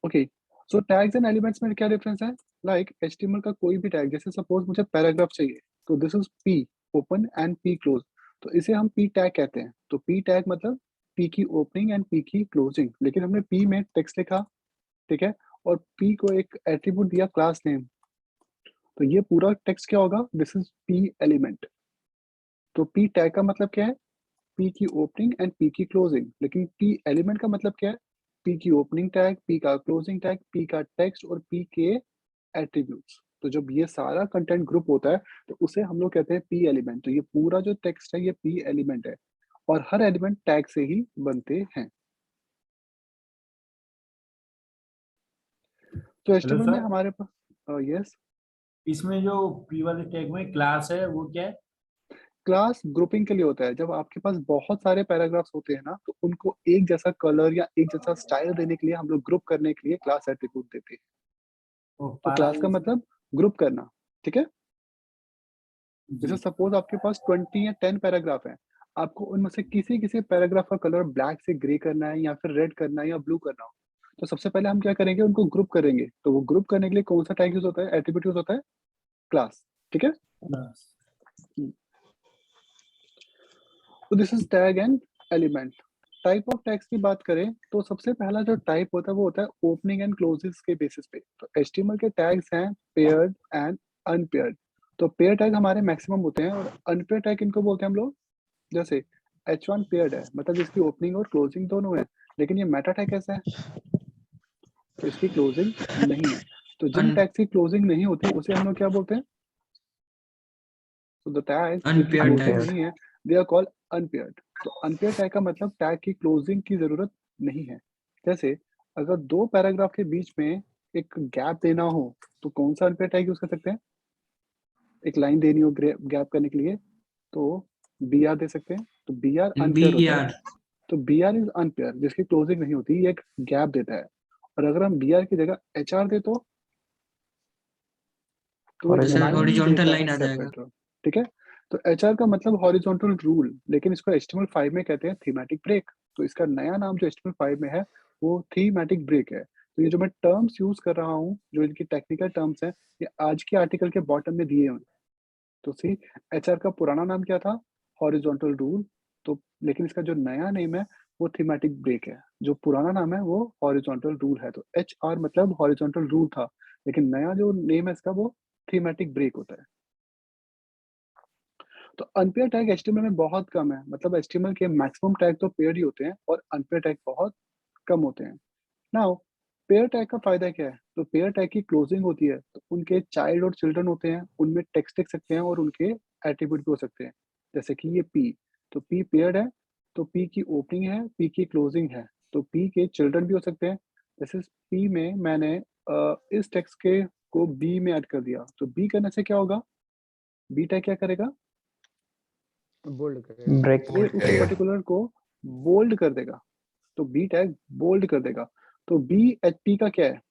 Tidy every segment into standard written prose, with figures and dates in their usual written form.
Okay, so tags and elements में क्या difference है? लाइक HTML का कोई भी टैग, जैसे सपोज मुझे पैराग्राफ चाहिए, तो this is P open and P close, तो इसे हम P टैग कहते हैं। तो P टैग मतलब P की ओपनिंग एंड P की क्लोजिंग, लेकिन हमने P में टेक्स्ट लिखा, ठीक है, और P को एक एट्रीब्यूट दिया क्लास नेम, तो ये पूरा टेक्स्ट क्या होगा? This is P element. तो P टैग का मतलब क्या है? P की ओपनिंग एंड P की क्लोजिंग, लेकिन P एलिमेंट का मतलब क्या है? P की ओपनिंग टैग, P का क्लोजिंग टैग, P का टेक्स्ट और P के एट्रीब्यूट्स। तो जब ये सारा कंटेंट ग्रुप होता है तो उसे हम लोग कहते हैं P एलिमेंट। तो ये पूरा जो टेक्स्ट है ये P एलिमेंट है, और हर एलिमेंट टैग से ही बनते हैं। तो हेलो HTML में सर, हमारे पास यस, इसमें जो पी वाले टैग में क्लास है वो क्या है? क्लास ग्रुपिंग के लिए होता है। जब आपके पास बहुत सारे पैराग्राफ्स होते हैं ना, तो उनको एक जैसा कलर या एक जैसा स्टाइल देने के लिए हम लोग ग्रुप करने के लिए क्लास एट्रीब्यूट देते हैं। वो तो पारा क्लास का मतलब ग्रुप करना, ठीक है। जैसे जी। सपोज आपके पास 20 या 10 पैराग्राफ है, आपको उनमें से किसी किसी पैराग्राफ का कलर ब्लैक से ग्रे करना है या फिर रेड करना है या ब्लू करना हो, तो सबसे पहले हम क्या करेंगे? उनको ग्रुप करेंगे। तो वो ग्रुप करने के लिए कौन सा टैग यूज होता है? एट्रीब्यूट यूज होता है क्लास, ठीक है। क्लास। तो this is tag and element. Type of tags की बात करें तो सबसे पहला जो टाइप होता है वो होता है ओपनिंग एंड क्लोजेस के बेसिस पे। तो HTML के टैग्स हैं पेयर्ड एंड अनपेयर्ड। तो पेयर टैग हमारे मैक्सिमम होते हैं, और अनपेयर टैग इनको बोलते हैं हम लोग। जैसे H1 पेयर्ड है, मतलब जिसकी ओपनिंग और क्लोजिंग दोनों है, लेकिन ये मेटा टैग कैसा है? तो इसकी क्लोजिंग नहीं है। तो जिन टैग्स की क्लोजिंग नहीं होती उसे हम लोग क्या बोलते हैं? तो द टैग्स जिनकी अनपेयर्ड क्लोजिंग टैग्स। नहीं है, दे आर कॉल्ड अनपेयर्ड। तो अनपेयर्ड टैग का मतलब टैग की क्लोजिंग की जरूरत नहीं है। जैसे अगर दो पैराग्राफ के बीच में एक गैप देना हो, तो कौन सा अनपेयर्ड टैग यूज कर सकते हैं? एक लाइन देनी हो गैप करने के लिए, तो BR दे सकते हैं। तो BR बी अनपेयर होता है। आर तो BR इज अनपेयर, जिसकी क्लोजिंग नहीं होती, ये एक गैप देता है। और अगर हम BR की जगह HR दे तो एक सर लाइन हॉरिजॉन्टल देता है लाइन आ जाएगा। सेपरेटर, ठीक है। तो HR का मतलब हॉरिजॉन्टल रूल, लेकिन इसको HTML5 में कहते हैं थीमेटिक ब्रेक। तो इसका नया नाम जो HTML5 में है वो थीमेटिक ब्रेक है। तो ये जो मैं टर्म्स यूज कर रहा हूँ, जो इनकी टेक्निकल टर्म्स हैं, ये आज के आर्टिकल के बॉटम में दिए हुए हैं। तो सी HR का पुराना नाम क्या था? Horizontal rule. तो लेकिन इसका जो नया नेम है वो थीमेटिक ब्रेक है। जो पुराना नाम है वो हॉरिजॉन्टल रूल है। तो HR मतलब हॉरिजॉन्टल रूल था, लेकिन नया जो नेम है इसका वो थीमेटिक ब्रेक होता है। तो अनपेयर टैग HTML में बहुत कम है, मतलब HTML के मैक्सिमम टैग तो पेयर ही होते हैं और अनपेयर टैग बहुत कम होते हैं। नाउ पेयर टैग का फायदा क्या है? तो पेयर टैग की क्लोजिंग होती है, तो उनके चाइल्ड और चिल्ड्रन होते हैं, उनमें टेक्स्ट लिख सकते हैं और उनके एट्रीब्यूट भी हो सकते हैं। जैसे कि ये P, तो P पेयर्ड है, तो P की ओपनिंग है, P की क्लोजिंग है, तो P के चिल्ड्रन भी हो सकते हैं। जैसे P में मैंने इस टेक्स्ट के को B में ऐड कर दिया, तो B करने से क्या होगा? B टैग क्या करेगा? बोल्ड करेगा, ब्रेक ये उस पर्टिकुलर को बोल्ड कर देगा। तो बी टैग बोल्ड कर देगा। तो बी एच पी का क्या है?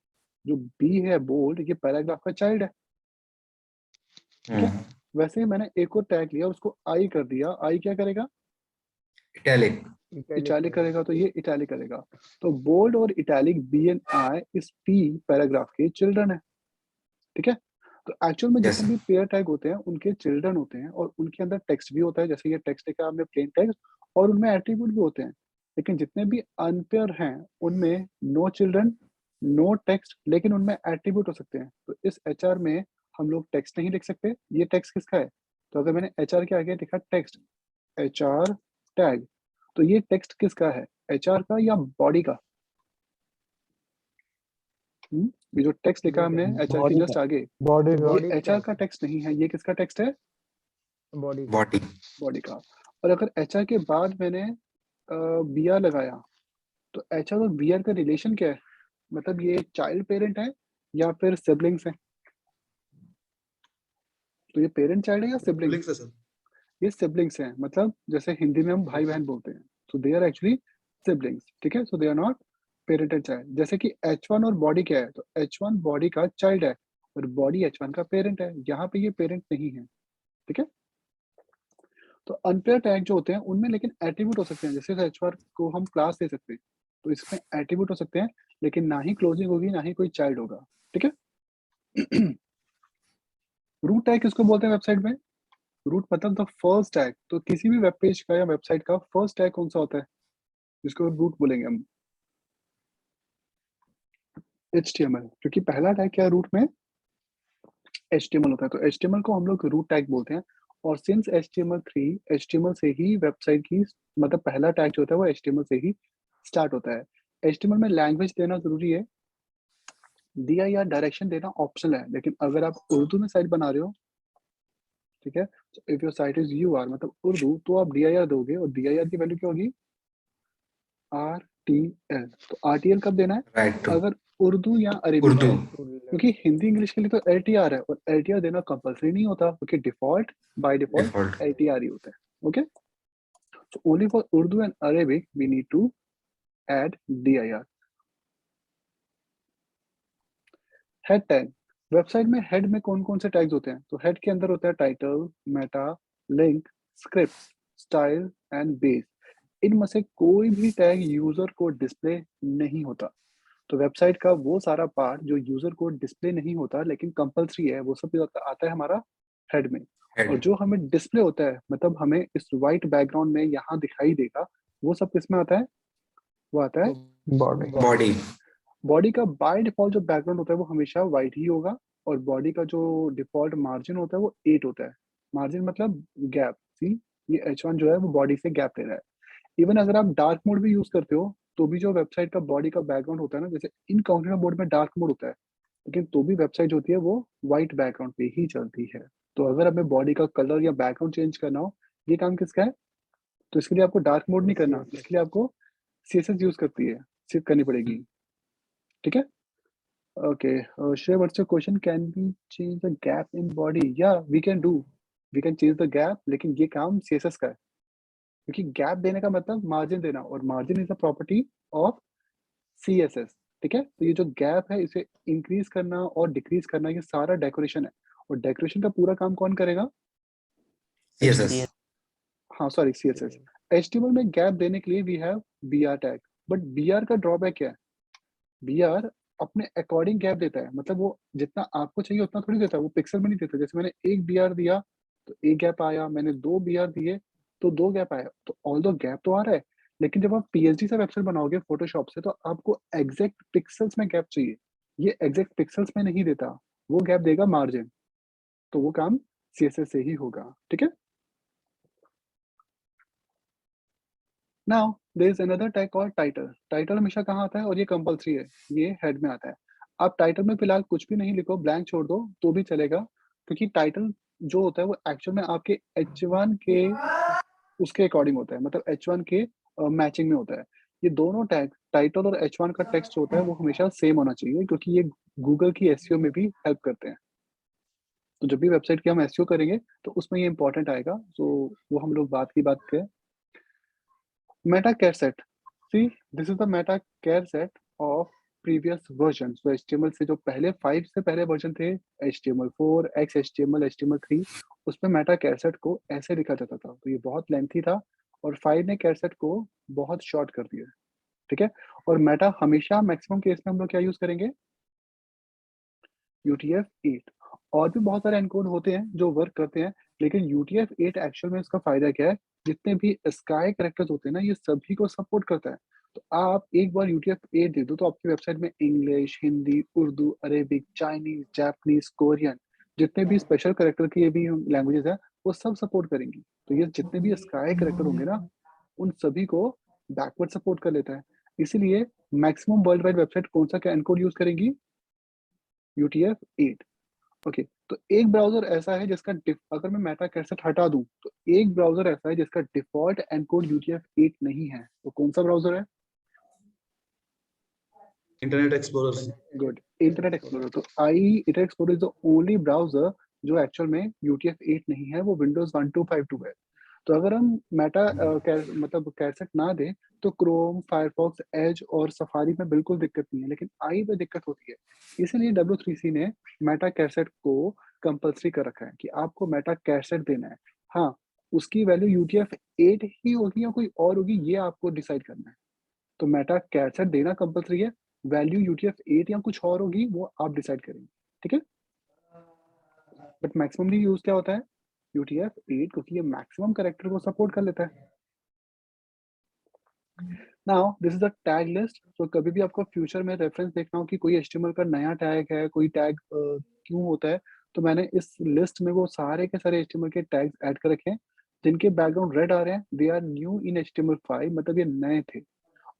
जो बी है बोल्ड, ये पैराग्राफ का चाइल्ड है, ठीक है। वैसे ही मैंने एक और टैग लिया, उसको आई कर दिया। आई क्या करेगा? इटैलिक। इटैलिक करेगा। तो ये इटैलिक करेगा। तो बोल्ड और इटैलिक बी एंड आई इस पी पैराग्राफ के चिल्ड्रन है, ठीक है। तो एक्चुअल में यस जितने भी पेयर टैग होते हैं उनके चिल्ड्रन होते हैं, और उनके अंदर टेक्स्ट भी होता है। जैसे ये टेक्स्ट लिखा हमने प्लेन टेक्स्ट, और उनमें एट्रीब्यूट भी होते हैं। लेकिन जितने भी अनपेयर हैं उनमें नो चिल्ड्रन, नो टेक्स्ट, लेकिन उनमें एट्रीब्यूट हो सकते हैं। तो इस HR में हम लोग टेक्स्ट नहीं लिख सकते। ये टेक्स्ट किसका है? तो अगर मैंने HR के आगे लिखा टेक्स्ट, HR टैग, तो ये टेक्स्ट किसका है? HR का या बॉडी का? ये जो टेक्स्ट लिखा हमने HR के बॉडी जस्ट का, आगे, बॉडी ये HR का टेक्स्ट नहीं है, ये किसका टेक्स्ट है? Body body. बॉडी का। और अगर HR के बाद मैंने BR लगाया, तो HR और BR का रिलेशन क्या है? मतलब ये चाइल्ड पेरेंट है या फिर सिबलिंग्स है? तो ये पेरेंट चाइल्ड है या सिबलिंग्स? ये सिबलिंग्स हैं, मतलब जैसे हिंदी में हम भाई बहन बोलते हैं, तो दे आर एक्चुअली सिबलिंग्स, ठीक है। So they are not parent and child. जैसे कि H1 और बॉडी क्या है? तो H1 बॉडी का चाइल्ड है और बॉडी H1 का पेरेंट है। यहाँ पे ये पेरेंट नहीं है, ठीक है। तो अनपेयर टैग जो होते हैं उनमें लेकिन एट्रीब्यूट हो सकते हैं। जैसे H1 को हम क्लास दे सकते हैं, तो इसमें एट्रीब्यूट हो सकते हैं, लेकिन ना ही क्लोजिंग होगी, ना ही कोई चाइल्ड होगा, ठीक है। रूट टैग किसको बोलते हैं वेबसाइट में? रूट मतलब द फर्स्ट टैग। तो किसी भी वेब पेज का या वेबसाइट का फर्स्ट टैग कौन सा होता है, जिसको रूट बोलेंगे हम? HTML, क्योंकि पहला टैग क्या है रूट में? HTML होता है, तो HTML को हम लोग रूट टैग बोलते हैं। और सिंस HTML3 HTML से ही वेबसाइट की मतलब पहला टैग जो होता है वो HTML से ही स्टार्ट होता है। HTML में लैंग्वेज देना जरूरी है, दिया या डायरेक्शन देना ऑप्शनल है, लेकिन अगर आप उर्दू में साइट बना रहे हो, ठीक है, if your site is UR मतलब उर्दू, तो आप DIR दोगे, और DIR की वैल्यू क्या होगी? RTL। तो RTL कब देना है? Right to अगर उर्दू या अरेबिक Urdu. है, क्योंकि हिंदी इंग्लिश के लिए तो LTR है, और LTR देना कंपलसरी नहीं होता, क्योंकि default by default Default. LTR ही होता है। Okay, so only for Urdu and Arabic we need to add DIR. Head tag, website में हेड में कौन कौन से टैग्स होते हैं? तो हेड के अंदर होता है title, Meta, link, script, style and base. इनमें से कोई भी टैग यूजर को डिस्प्ले नहीं होता। तो वेबसाइट का वो सारा पार्ट जो यूजर को डिस्प्ले नहीं होता लेकिन कंपलसरी है, वो सब आता है हमारा हेड में। और Head. जो हमें डिस्प्ले होता है, मतलब हमें इस वाइट बैकग्राउंड में यहाँ दिखाई देगा, वो सब किसमें आता है? वो आता है बॉडी Body. बॉडी का। बाय डिफॉल्ट जो बैकग्राउंड होता है वो हमेशा वाइट ही होगा, और बॉडी का जो डिफॉल्ट मार्जिन होता है वो 8 होता है। मार्जिन मतलब गैप। सी, ये H1 जो है वो बॉडी से गैप ले रहा है। इवन अगर आप डार्क मोड भी यूज करते हो, तो भी जो वेबसाइट का बॉडी का बैकग्राउंड होता है ना, जैसे इनकॉग्निटो मोड में डार्क मोड होता है, लेकिन तो भी वेबसाइट होती है वो व्हाइट बैकग्राउंड पे ही चलती है। तो अगर हमें बॉडी का कलर या बैकग्राउंड चेंज करना हो, ये काम किसका है? तो इसके लिए आपको डार्क मोड नहीं करना, इसके लिए आपको CSS यूज करनी पड़ेगी, ठीक है। Okay, Shreya, what's your question? Can we change the gap in body? Yeah, we can do. We can change the gap, लेकिन ये काम CSS का है, क्योंकि गैप देने का मतलब मार्जिन देना, और margin is a property of CSS, ठीक है। तो ये जो गैप है इसे इंक्रीज करना और डिक्रीज करना, ये सारा डेकोरेशन है, और डेकोरेशन का पूरा काम कौन करेगा? CSS. हाँ सॉरी, CSS। HTML में गैप देने के लिए we have BR tag, but BR का ड्रॉबैक क्या है? BR अपने अकॉर्डिंग गैप देता है, मतलब वो जितना आपको चाहिए उतना थोड़ी देता है, वो पिक्सल में नहीं देता। जैसे मैंने 1 BR दिया तो 1 गैप आया, मैंने 2 BR दिए तो 2 गैप आया। तो ऑल्दो गैप तो आ रहा है, लेकिन जब आप PSG से वेबसाइट बनाओगे फोटोशॉप से, तो आपको एग्जैक्ट पिक्सल्स में गैप चाहिए। ये एग्जैक्ट पिक्सल्स में नहीं देता, वो गैप देगा मार्जिन। तो वो काम CSS से ही होगा, ठीक है। Now there is another tag called title. Title हमेशा कहाँ आता है, और ये कंपलसरी है, ये हेड में आता है। आप टाइटल में फिलहाल कुछ भी नहीं लिखो, ब्लैंक छोड़ दो तो भी चलेगा, क्योंकि टाइटल जो होता है वो एक्चुअल में आपके H1 के उसके अकॉर्डिंग होता है, मतलब H1 के मैचिंग में होता है। ये दोनों टैग, टाइटल और H1 का टेक्स्ट होता है, वो हमेशा सेम होना चाहिए, क्योंकि ये गूगल की SEO में भी हेल्प करते हैं। तो जब भी वेबसाइट की हम SEO करेंगे तो उसमें ये इंपॉर्टेंट आएगा, तो वो हम लोग बात करें। Meta care set. See, this is the meta care set of previous versions. तो HTML से जो पहले 5 से पहले वर्जन थे, HTML4, XHTML, HTML3, उसमें meta care set को ऐसे लिखा जाता था। तो ये बहुत लेंथी था, और 5 ने care set को बहुत शॉर्ट कर दिया, ठीक है। और मेटा हमेशा मैक्सिमम केस में हम लोग क्या यूज करेंगे? UTF-8। और भी बहुत सारे एनकोड होते हैं जो वर्क करते हैं, लेकिन UTF-8 एक्चुअल में इसका फायदा क्या है? जितने भी स्काई कैरेक्टर्स होते हैं ना, ये सभी को सपोर्ट करता है। तो आप एक बार UTF-8 दे दो, तो आपकी वेबसाइट में English, Hindi, Urdu, Arabic, Chinese, Japanese, Korean, जितने भी स्पेशल कैरेक्टर की ये भी लैंग्वेजेस है, वो सब सपोर्ट करेंगी। तो ये जितने भी स्काई कैरेक्टर होंगे ना, उन सभी को बैकवर्ड सपोर्ट कर लेता है। इसीलिए मैक्सिमम वर्ल्ड वाइड वेबसाइट कौन सा क्या एनकोड यूज करेंगी? UTF-8। ओके, तो एक ब्राउज़र ऐसा है जिसका अगर मैं मेटा कैसेट हटा दूँ, तो एक ब्राउज़र ऐसा है जिसका डिफ़ॉल्ट एनकोड UTF-8 नहीं है। तो कौन-सा ब्राउज़र है? Internet explorer. Good, internet explorer. तो internet explorer is the only browser जो एक्चुअल में UTF-8 नहीं है, वो विंडोज़ 1252 है। तो अगर हम मेटा मतलब कैसेट ना दें, तो क्रोम, फायरफॉक्स, एज और सफारी में बिल्कुल दिक्कत नहीं है, लेकिन आई में दिक्कत होती है। इसीलिए W3C ने मेटा कैसेट को कंपल्सरी कर रखा है कि आपको मेटा कैसेट देना है। हाँ, उसकी वैल्यू UTF-8 ही होगी या कोई और होगी, ये आपको डिसाइड करना है। तो मेटा कैसेट देना कंपल्सरी है, वैल्यू UTF-8 या कुछ और होगी, वो आप डिसाइड करेंगे, ठीक है। बट मैक्सिममली यूज क्या होता है, UTF-8, क्योंकि ये मैक्सिमम कैरेक्टर को सपोर्ट कर लेता है। Now this is a tag list. तो कभी भी आपको फ्यूचर में रेफरेंस देखना हो कि कोई HTML का नया टैग है, कोई टैग क्यों होता है, तो मैंने इस लिस्ट में वो सारे के सारे HTML के टैग्स ऐड कर रखे हैं। जिनके बैकग्राउंड रेड आ रहे हैं, they are new in HTML5, मतलब ये नए थे।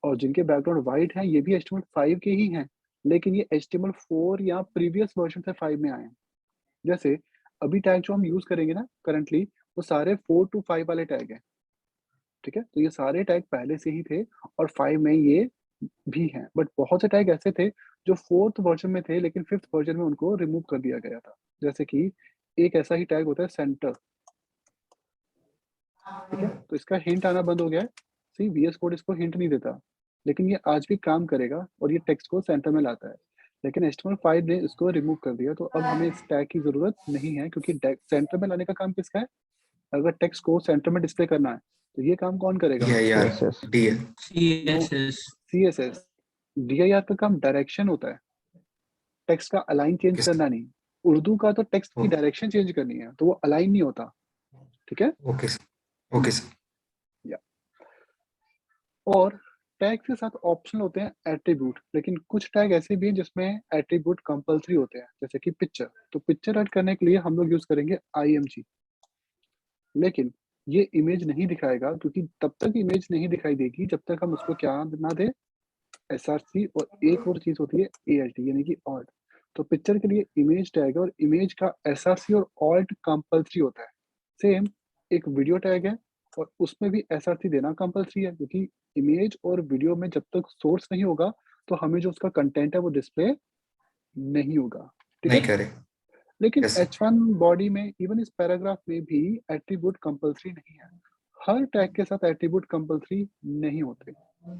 और जिनके बैकग्राउंड व्हाइट हैं, ये भी HTML5 के ही हैं, लेकिन ये HTML4 या प्रीवियस वर्जन से 5 में आए हैं। जैसे अभी टैग जो हम यूज करेंगे ना करंटली, वो सारे 4 to 5 वाले टैग हैं, ठीक है। तो ये सारे टैग पहले से ही थे और 5 में ये भी हैं। बट बहुत से टैग ऐसे थे जो 4th वर्जन में थे, लेकिन 5th वर्जन में उनको रिमूव कर दिया गया था। जैसे कि एक ऐसा ही टैग होता है सेंटर, ठीक है। तो इसका हिंट आना बंद हो गया है। सी VS कोड इसको हिंट नहीं देता, लेकिन ये आज भी काम करेगा और ये टेक्स्ट को सेंटर में लाता है। लेकिन HTML5 ने इसको रिमूव कर दिया, तो अब हमें इस टैग की जरूरत नहीं है, क्योंकि सेंटर में लाने का काम किसका है। अगर टेक्स्ट को सेंटर में डिस्प्ले करना है, तो ये काम कौन करेगा, DIR, CSS DL. CSS CSS। DIR का काम डायरेक्शन होता है, टेक्स्ट का अलाइन चेंज Okay, sir. करना नहीं। उर्दू का तो टेक्स्ट की Okay. डायरेक्शन चेंज करनी है, तो वो अलाइन नहीं होता, ठीक है। Okay, sir. Okay, sir. या और टैग के साथ ऑप्शनल होते हैं एट्रीब्यूट, लेकिन कुछ टैग ऐसे भी हैं जिसमें एट्रीब्यूट कंपलसरी होते हैं, जैसे कि पिक्चर। तो पिक्चर ऐड करने के लिए हम लोग यूज करेंगे IMG, लेकिन ये इमेज नहीं दिखाएगा, क्योंकि तब तक इमेज नहीं दिखाई देगी जब तक हम उसको क्या ना दे, SRC। और एक और चीज होती है ALT, यानी कि ऑल्ट। तो पिक्चर के लिए इमेज टैग है, और इमेज का SRC और ऑल्ट कंपलसरी होता है। सेम एक वीडियो टैग है, और उसमें भी SRC देना कंपलसरी है, क्योंकि इमेज और वीडियो में जब तक सोर्स नहीं होगा, तो हमें जो उसका कंटेंट है वो डिस्प्ले नहीं होगा, ठीक है। नहीं करे. लेकिन Yes, sir. H1 बॉडी में, इवन इस पैराग्राफ में भी एट्रीब्यूट कंपलसरी नहीं है। हर टैग के साथ एट्रीब्यूट कंपलसरी नहीं होते,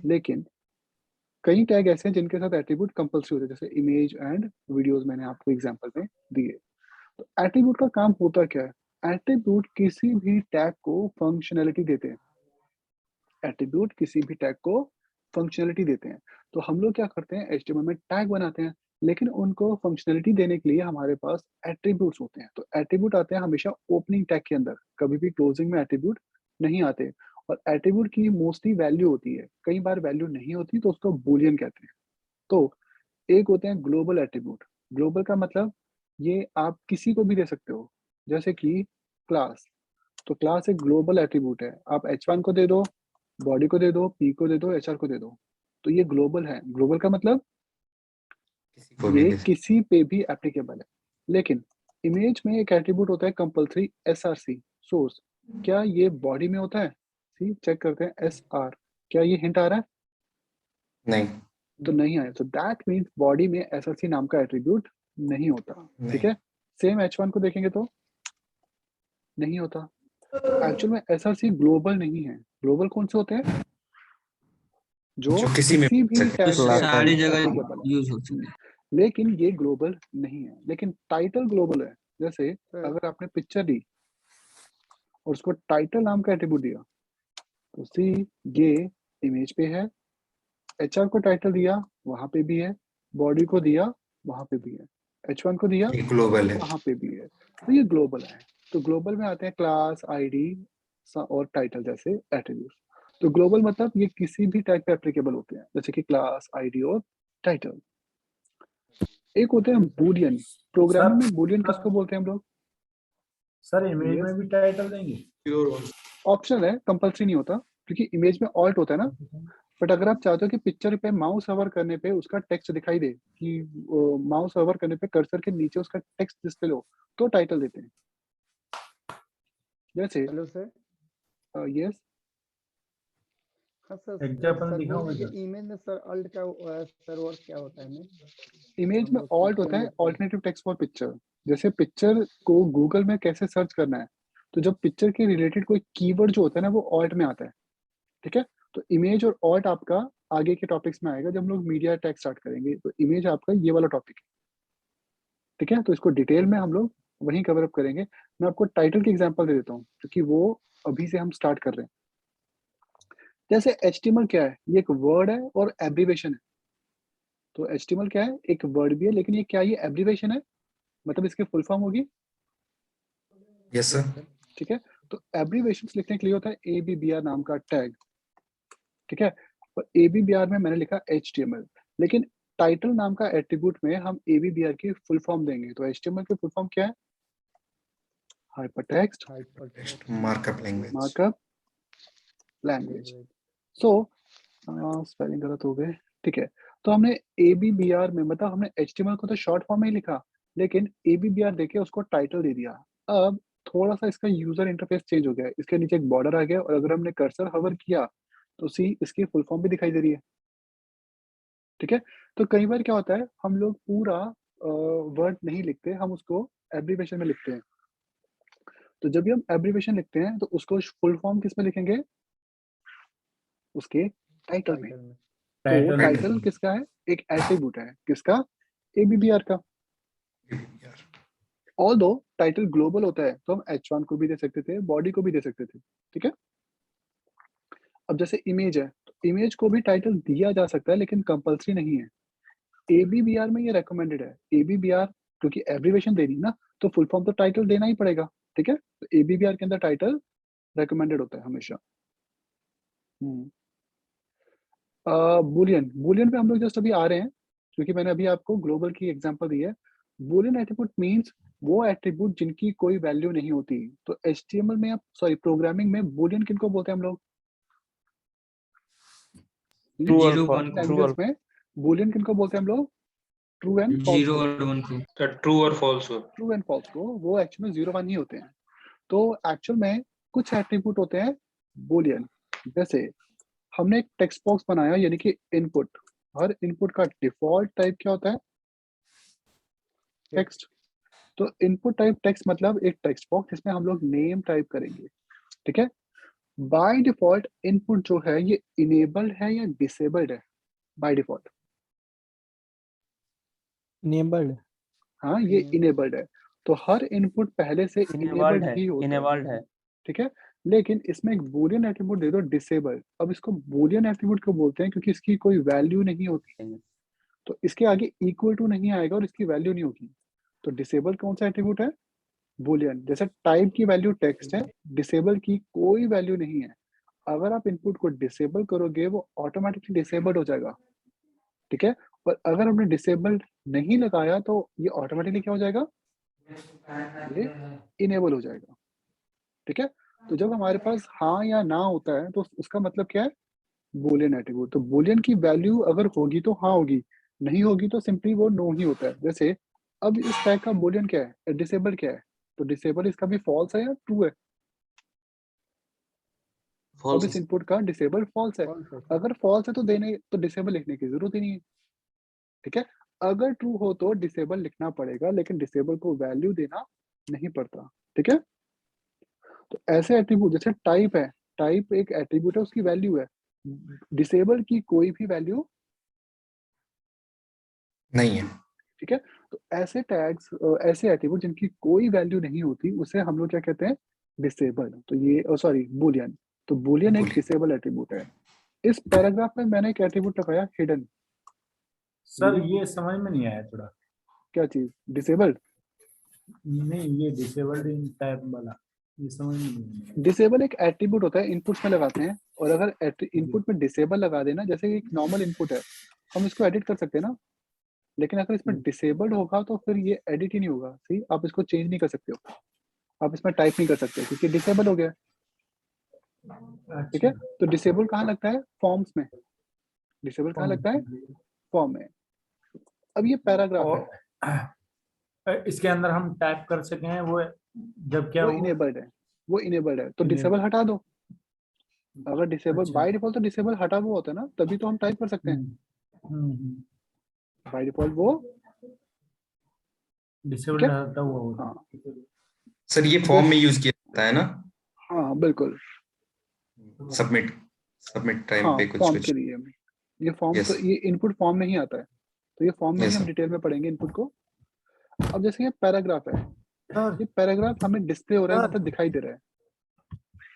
लेकिन कई टैग ऐसे हैं जिनके साथ एट्रीब्यूट कंपलसरी होते हैं, जैसे इमेज एंड वीडियोस मैंने आपको एग्जांपल में दिए। तो एट्रीब्यूट का काम होता क्या है, एट्रीब्यूट किसी भी टैग को फंक्शनैलिटी देते हैं। एट्रीब्यूट किसी भी टैग को फंक्शनैलिटी देते हैं। तो हम लोग क्या करते हैं, HTML में टैग बनाते हैं, लेकिन उनको फंक्शनैलिटी देने के लिए हमारे पास एट्रीब्यूट्स होते हैं। तो एट्रीब्यूट आते हैं हमेशा ओपनिंग टैग के अंदर, कभी भी क्लोजिंग में एट्रीब्यूट नहीं आते। और एट्रीब्यूट की मोस्टली वैल्यू होती है, कई बार वैल्यू नहीं होती, तो उसको बूलियन कहते हैं। तो एक होते हैं ग्लोबल एट्रीब्यूट। ग्लोबल का मतलब ये आप किसी को भी दे सकते हो, जैसे कि क्लास। तो क्लास एक ग्लोबल एट्रीब्यूट है, आप H1 को दे दो, बॉडी को दे दो, P को दे दो, HR को दे दो, तो ये ग्लोबल है। ग्लोबल का मतलब किसी को भी ये दे सकते. किसी पे भी एप्लीकेबल है। लेकिन इमेज में एक एट्रीब्यूट होता है कंपलसरी, SRC, सोर्स। क्या ये बॉडी में होता है, सी चेक करते हैं SR, क्या ये हिंट आ रहा है, नहीं. तो नहीं आया। तो दैट मीन्स बॉडी में SRC नाम का एट्रीब्यूट नहीं होता, ठीक नहीं. है। सेम H1 को देखेंगे तो नहीं होता। तो एक्चुअल में SRC ग्लोबल नहीं है। ग्लोबल कौन से होते हैं, जो जो किसी में किसी हो भी सके. टैग पे सारी जगह एप्लीकेबल है। यूज हो सकती है। लेकिन ये ग्लोबल नहीं है, लेकिन टाइटल ग्लोबल है। जैसे अगर आपने पिक्चर दी और उसको टाइटल नाम का एट्रीब्यूट दिया, तो सी ये इमेज पे है, HR को टाइटल दिया वहां पे भी है, बॉडी को दिया वहां पे भी है, H1 को दिया ये ग्लोबल है. वहां पे भी है, तो ये ग्लोबल है। तो ग्लोबल में आते हैं क्लास, ID और टाइटल जैसे एट्रीब्यूट। तो ग्लोबल मतलब ये किसी भी टैग पे एप्लीकेबल होते हैं, जैसे कि क्लास, ID और टाइटल। एक होते हैं बूलियन। प्रोग्रामिंग में बूलियन किसको बोलते हैं हम लोग, सर इमेज Yes. में भी टाइटल देंगे। ऑप्शनल है, कंपलसरी नहीं होता, क्योंकि इमेज में ऑल्ट होता है ना। बट अगर आप चाहते हो कि पिक्चर पे माउस ओवर करने पे उसका टेक्स्ट दिखाई दे, कि माउस ओवर करने पे कर्सर के नीचे उसका टेक्स्ट डिस्प्ले हो, तो टाइटल देते हैं। जैसे हेलो सर। यस, हाँ सर, एग्जांपल सर दिखाओ बोल रहे इधर। कि ईमेल में सर अल्ट का सर वर्क क्या होता है में इमेज हम में लोग ऑल्ट पिक्चर होता है, में ऑल्टरनेटिव टेक्स्ट फॉर पिक्चर। जैसे पिक्चर को गूगल में कैसे सर्च करना है, तो जब पिक्चर के रिलेटेड कोई कीवर्ड जो होता है ना, वो ऑल्ट में आता है, ठीक है। तो इमेज और ऑल्ट आपका आगे के टॉपिक्स में आएगा, जब हम लोग मीडिया टैग स्टार्ट करेंगे। तो इमेज आपका ये वाला टॉपिक है, ठीक है। तो इसको डिटेल में हम लोग वहीं कवर अप करेंगे। मैं आपको टाइटल की एग्जांपल दे देता हूँ, क्योंकि वो अभी से हम स्टार्ट कर रहे हैं। जैसे HTML क्या है, ये एक वर्ड है और एब्रीवेशन है, तो HTML क्या है, एक वर्ड भी है, लेकिन ये क्या, ये एब्रिविएशन है, मतलब इसकी फुल फॉर्म होगी, यस सर। ठीक है। तो एब्रिविएशंस लिखने के लिए होता है ABBR नाम का टैग, ठीक है। और ABBR में मैंने लिखा HTML, लेकिन टाइटल नाम का एट्रीब्यूट में हम ABBR की फुल फॉर्म देंगे। तो HTML की फुल फॉर्म क्या है, hypertext text markup language. Markup language. So spelling गलत हो गए, ठीक है। तो हमने ABBR में, मतलब हमने HTML को तो शॉर्ट फॉर्म में ही लिखा, लेकिन ABBR देके उसको टाइटल दे दिया। अब थोड़ा सा इसका यूजर इंटरफेस चेंज हो गया, इसके नीचे एक बॉर्डर आ गया, और अगर हमने कर्सर हवर किया तो सी इसकी फुल फॉर्म भी दिखाई दे रही है, ठीक है। तो कई बार क्या होता है, हम लोग पूरा वर्ड नहीं लिखते, हम उसको एब्रीविएशन में लिखते हैं। तो जब भी हम एब्रीविएशन लिखते हैं तो उसको फुल फॉर्म किस में लिखेंगे, उसके टाइटल में। तो टाइटल किसका है, एक एट्रीब्यूट है, किसका, ABBR का। यार ऑल्दो टाइटल ग्लोबल होता है, तो हम H1 को भी दे सकते थे, बॉडी को भी दे सकते थे, ठीक है। अब जैसे इमेज है, तो इमेज को भी टाइटल दिया जा सकता है, लेकिन कंपल्सरी नहीं है। ABBR में ये रेकमेंडेड है। ABBR क्योंकि एब्रीविएशन दे रही है ना, तो फुल फॉर्म तो टाइटल देना ही पड़ेगा, ठीक है। तो ABBR के अंदर टाइटल रेकमेंडेड होता है हमेशा। बूलियन, बूलियन पे हम लोग जस्ट अभी आ रहे हैं, क्योंकि मैंने अभी आपको ग्लोबल की एग्जांपल दी है। बूलियन एट्रीब्यूट मींस वो एट्रीब्यूट जिनकी कोई वैल्यू नहीं होती। तो HTML में, प्रोग्रामिंग में बूलियन किनको बोलते हैं हम लोग, True or zero false? One को, लैंग्वेज में बूलियन किनको बोलते हैं हम लोग, ट्रू एंड फॉल्स जीरो को। और वन को। True or false हो? ट्रू एंड फॉल्स को वो एक्चुअल में 0 1 ही होते हैं। तो एक्चुअल में कुछ एट्रीब्यूट होते हैं बूलियन, जैसे हमने एक टेक्स्ट बॉक्स बनाया, यानी कि इनपुट। हर इनपुट का डिफॉल्ट टाइप क्या होता है, टेक्स्ट। तो इनपुट टाइप टेक्स्ट मतलब एक टेक्स्ट बॉक्स जिसमें हम लोग नेम टाइप करेंगे, ठीक है। बाय डिफॉल्ट इनपुट जो है ये इनेबल्ड है या डिसेबल्ड है, बाय डिफॉल्ट। इनेबल्ड हाँ, ये इनेबल्ड है। तो हर इनपुट पहले से इनेबल्ड इनेबल्ड है, ही होता है, इनेबल्ड है। ठीक है। लेकिन इसमें एक बूलियन एट्रीब्यूट दे दो डिसेबल। अब इसको बूलियन एट्रीब्यूट क्यों बोलते हैं, क्योंकि इसकी कोई वैल्यू नहीं होती, तो इसके आगे इक्वल टू नहीं आएगा और इसकी वैल्यू नहीं होगी। तो डिसेबल कौन सा एट्रीब्यूट है, बूलियन। जैसे टाइप की वैल्यू टेक्स्ट है, डिसेबल की कोई वैल्यू नहीं है। अगर आप इनपुट को डिसेबल करोगे वो ऑटोमेटिकली डिसेबल्ड हो जाएगा, ठीक है। और अगर हमने डिसेबल नहीं लगाया तो ये ऑटोमेटिकली क्या हो जाएगा, ये इनेबल हो जाएगा, ठीक है। तो जब हमारे पास हाँ या ना होता है तो उसका मतलब क्या है, बूलियन एट्रीब्यूट। तो बूलियन की वैल्यू अगर होगी तो हाँ होगी, नहीं होगी तो सिंपली वो नो ही होता है। जैसे अब इस टैग का बूलियन क्या है, डिसेबल क्या है, तो डिसेबल इसका भी फॉल्स है या ट्रू है। अब इस इनपुट का डिसेबल फॉल्स है। अगर फॉल्स है तो देने, तो डिसेबल लिखने की जरूरत ही नहीं है, ठीक है। अगर ट्रू हो तो डिसेबल लिखना पड़ेगा, लेकिन डिसेबल को वैल्यू देना नहीं पड़ता, ठीक है। तो ऐसे एट्रीब्यूट जैसे टाइप है, टाइप एक एट्रीब्यूट है, उसकी वैल्यू है। डिसेबल की कोई भी वैल्यू नहीं है। ठीक है। तो ऐसे टैग्स, ऐसे एट्रीब्यूट जिनकी कोई वैल्यू नहीं होती, उसे हम लोग क्या कहते हैं, डिसेबल। तो ये सॉरी बूलियन। तो बूलियन एक Boolean. डिसेबल एट्रीब्यूट है। इस पैराग्राफ में मैंने एक एट्रीब्यूट लगाया हिडन। सर ये समझ में नहीं आया थोड़ा। क्या चीज, डिसेबल्ड। नहीं, ये डिसेबल्ड इन टाइप वाला ये समझ में नहीं आया। डिसेबल एक एट्रीब्यूट होता है, इनपुट्स में लगाते हैं, और अगर इनपुट में डिसेबल लगा देना, जैसे एक नॉर्मल इनपुट है, हम इसको एडिट कर सकते हैं ना, लेकिन अगर इसमें डिसेबल्ड होगा तो फिर ये एडिट ही नहीं होगा। सही, आप इसको चेंज नहीं कर सकते हो, आप इसमें टाइप नहीं कर सकते क्योंकि डिसेबल हो गया, ठीक है। तो डिसेबल कहाँ लगता है, फॉर्म्स में। डिसेबल कहाँ लगता है, फॉर्म में। अब ये पैराग्राफ है, इसके अंदर हम टाइप कर सके हैं वो, जब क्या वो वो इनेबल्ड है, वो इनेबल्ड है। तो Enabled। डिसेबल हटा दो। अगर डिसेबल अच्छा। बाय डिफॉल्ट, तो डिसेबल हटा हुआ होता है ना, तभी तो हम टाइप कर सकते हैं। बाय डिफॉल्ट वो, डिसेबल ठीक है? रहता हुआ होता है। हाँ सर ये फॉर्म में यूज किया जाता है ना, हाँ बिल्कुल, सबमिट सबमिट टाइम हाँ पे कुछ फॉर्म कुछ। के लिए। ये फॉर्म यस तो ये इनपुट फॉर्म में ही आता है, तो ये फॉर्म में ही यस हम सर। डिटेल में पढ़ेंगे इनपुट को। अब जैसे ये पैराग्राफ है, सर ये पैराग्राफ हमें डिस्प्ले हो रहा है, सर मतलब दिखाई दे रहा है।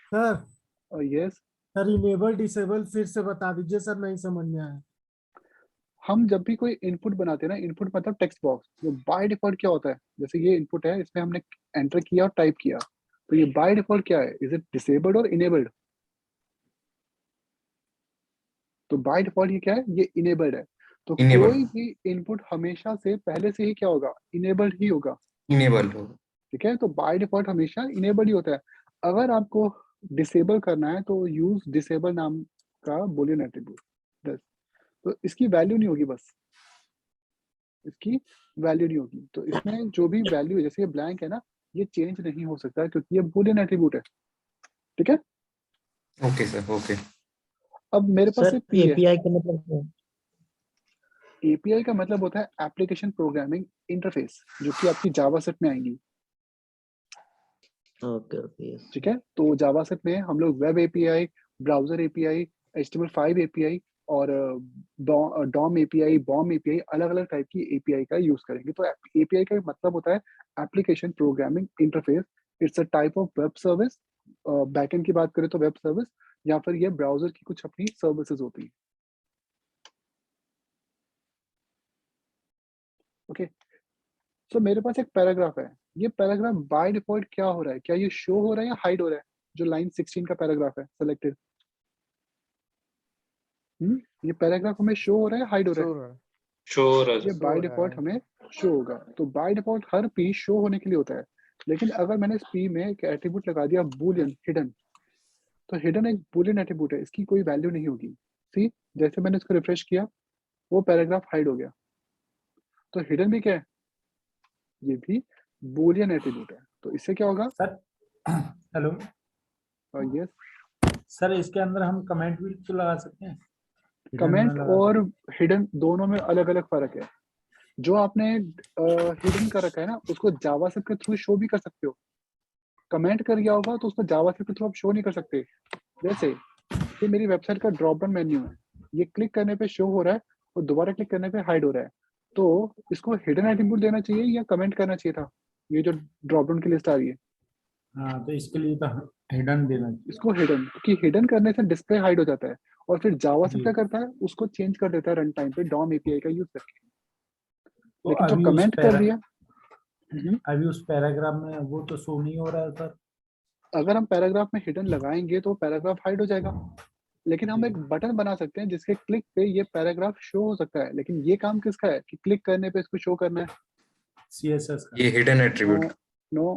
सर और यस, सर इनेबल डिसेबल फिर से बता दीजिए सर, नहीं समझ में आया। हम जब भी कोई इनपुट बनाते हैं ना, इनपुट मतलब टेक्स्ट बॉक्स, जो बाय डिफॉल्ट क्या होता है, जैसे ये इनपुट है, इसमें हमने एंटर किया और टाइप किया, तो ये बाय डिफॉल्ट क्या है, इज इट डिसेबल्ड और इनेबल्ड? तो बाय डिफॉल्ट ये क्या है, ये इनेबल्ड है। तो Enabled. कोई भी इनपुट हमेशा से पहले से ही क्या होगा, इनेबल्ड ही होगा। इनेबल होगा। ठीक है, तो बाय डिफॉल्ट हमेशा इनेबल ही होता है। अगर आपको डिसेबल करना है तो यूज डिसेबल नाम का बूलियन एट्रीब्यूट, बस। तो इसकी वैल्यू नहीं होगी, बस इसकी वैल्यू नहीं होगी। तो इसमें जो भी वैल्यू है, जैसे ये ब्लैंक है ना, ये चेंज नहीं हो सकता क्योंकि ये बूलियन एट्रीब्यूट है। ठीक है, ओके सर, ओके। अब मेरे पास सर एक पी है। एपीआई का मतलब क्या है? एपीआई का मतलब होता है एप्लीकेशन प्रोग्रामिंग इंटरफेस, जो कि आपकी जावास्क्रिप्ट में आएंगी। Okay okay yes. ठीक है, तो जावास्क्रिप्ट में हम लोग web API, browser API, HTML5 API और डॉम एपीआई, बॉम एपीआई, अलग अलग टाइप की एपीआई का यूज करेंगे। तो एपीआई का मतलब होता है application programming interface. It's a type of web service. Backend की बात करें तो वेब सर्विस, या फिर ये ब्राउजर की कुछ अपनी सर्विसेज होती है। ओके, सो मेरे पास एक पैराग्राफ है। ये पैराग्राफ बाय डिफॉल्ट क्या हो रहा है, क्या ये शो हो रहा है या हाइड हो रहा है? जो लाइन 16 का पैराग्राफ है सेलेक्टेड, ये पैराग्राफ हमें शो हो रहा है, हाइड हो रहा है? Sure. Sure. ये बाय डिफॉल्ट हमें शो होगा। तो by default her P show होने के लिए होता है। लेकिन अगर मैंने इस पी में एक एट्रीब्यूट लगा दिया बूलियन हिडन, तो हिडन एक बूलियन एट्रीब्यूट है, इसकी कोई वैल्यू नहीं होगी। सी, जैसे मैंने इसको रिफ्रेश किया, वो पैराग्राफ हाइड हो गया। तो हिडन भी क्या है, ये भी बूलियन एट्रीब्यूट है। तो इससे क्या होगा, सर हेलो यस, सर, इसके अंदर हम कमेंट भी तो लगा सकते हैं? Hidden कमेंट में लगा और सकते हिडन दोनों में अलग अलग फर्क है। जो आपने हिडन कर रखा है ना, उसको जावास्क्रिप्ट के थ्रू शो भी कर सकते हो। कमेंट कर गया होगा तो उसको जावास्क्रिप्ट के थ्रू आप शो नहीं कर सकते। जैसे ये मेरी वेबसाइट का ड्रॉप डाउन मेन्यू है, ये क्लिक करने पे शो हो रहा है और दोबारा क्लिक करने पे हाइड हो रहा है। तो इसको हिडन एट्रीब्यूट देना चाहिए या कमेंट करना चाहिए था? ये जो ड्रॉप डाउन की लिस्ट आ रही है, हाँ, तो इसके लिए तो हिडन देना चाहिए। इसको हिडन, क्योंकि हिडन करने से डिस्प्ले हाइड हो जाता है और फिर जावास्क्रिप्ट जी। क्या करता है, उसको चेंज कर देता है रन टाइम पे डॉम एपीआई का यूज करके। तो लेकिन जो अभी कमेंट कर दिया, अभी उस पैराग्राफ में वो तो शो नहीं हो रहा है सर। अगर हम पैराग्राफ में हिडन लगाएंगे तो पैराग्राफ हाइड हो जाएगा। लेकिन हम जी। एक बटन बना सकते हैं जिसके क्लिक पे ये पैराग्राफ शो हो सकता है। लेकिन ये काम किसका है कि क्लिक करने पे इसको शो करना है? सीएसएस का। ये हिडन एट्रीब्यूट। नो,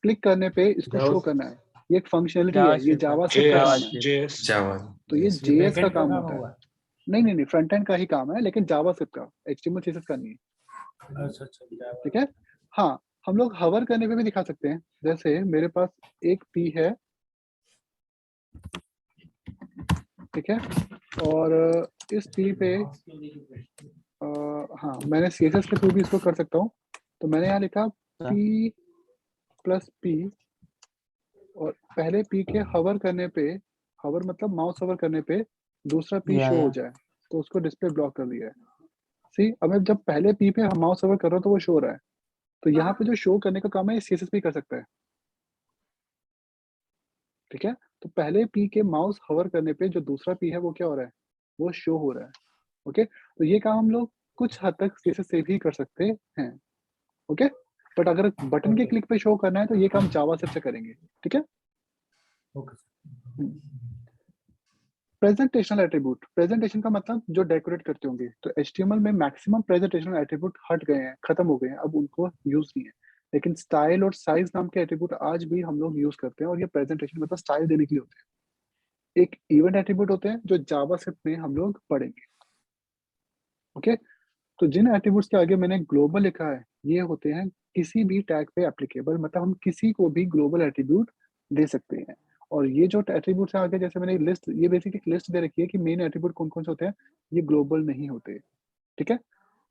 क्लिक करने पे इसको शो करना है। ये एक फंक्शनलिटी है, ये जावास्क्रिप्ट का काम है। JS. जावा। तो ये ये JS का बैकएंड का काम काम होता है। होगा। नहीं, फ्रंट एंड का ही काम है, लेकिन जावास्क्रिप्ट का, HTML CSS का नहीं है। अच्छा Java। ठीक है, हाँ, हम लोग हवर करने पे भी दिखा सकते हैं। जैसे मेरे पास एक पी है, ठीक है, और इस पी पे हाँ, मैंने CSS के थ्रू भी इसको कर सकता हूँ। तो मैंने यहाँ लिखा p प्लस पी, और पहले पी के हवर करने पे, हवर मतलब माउस हवर करने पे दूसरा पी शो हो जाए, तो उसको डिस्प्ले ब्लॉक कर दिया है। सी, अब मैं जब पहले पी पे माउस हवर कर रहा हूँ तो वो शो हो रहा है। तो यहाँ पे जो शो करने का काम है, CSS भी कर सकता है। ठीक है, तो पहले पी के माउस हवर करने पे जो दूसरा पी है वो क्या हो रहा है, वो शो हो रहा है। ओके, तो ये काम हम लोग कुछ हद तक CSS से भी कर सकते हैं। ओके, बट अगर बटन के क्लिक पे शो करना है तो ये काम जावास्क्रिप्ट से करेंगे। ठीक है, ओके। प्रेजेंटेशनल एट्रीब्यूट, प्रेजेंटेशन का मतलब जो डेकोरेट करते होंगे। तो HTML में मैक्सिमम प्रेजेंटेशनल एट्रीब्यूट हट गए हैं, खत्म हो गए हैं, अब उनको यूज नहीं है। लेकिन स्टाइल और साइज नाम के एट्रीब्यूट आज भी हम लोग यूज करते हैं, और ये प्रेजेंटेशन मतलब स्टाइल देने के लिए होते हैं। एक इवेंट एट्रीब्यूट होते हैं जो जावास्क्रिप्ट में हम लोग पढ़ेंगे। ओके, तो जिन एट्रीब्यूट्स के आगे मैंने ग्लोबल लिखा है, ये होते हैं किसी भी टैग पे एप्लीकेबल, मतलब हम किसी को भी ग्लोबल एट्रीब्यूट दे सकते हैं। और ये जो एट्रीब्यूट्स हैं आगे, जैसे मैंने लिस्ट, ये बेसिकली एक लिस्ट दे रखी है कि मेन एट्रीब्यूट कौन कौन से होते हैं, ये ग्लोबल नहीं होते। ठीक है,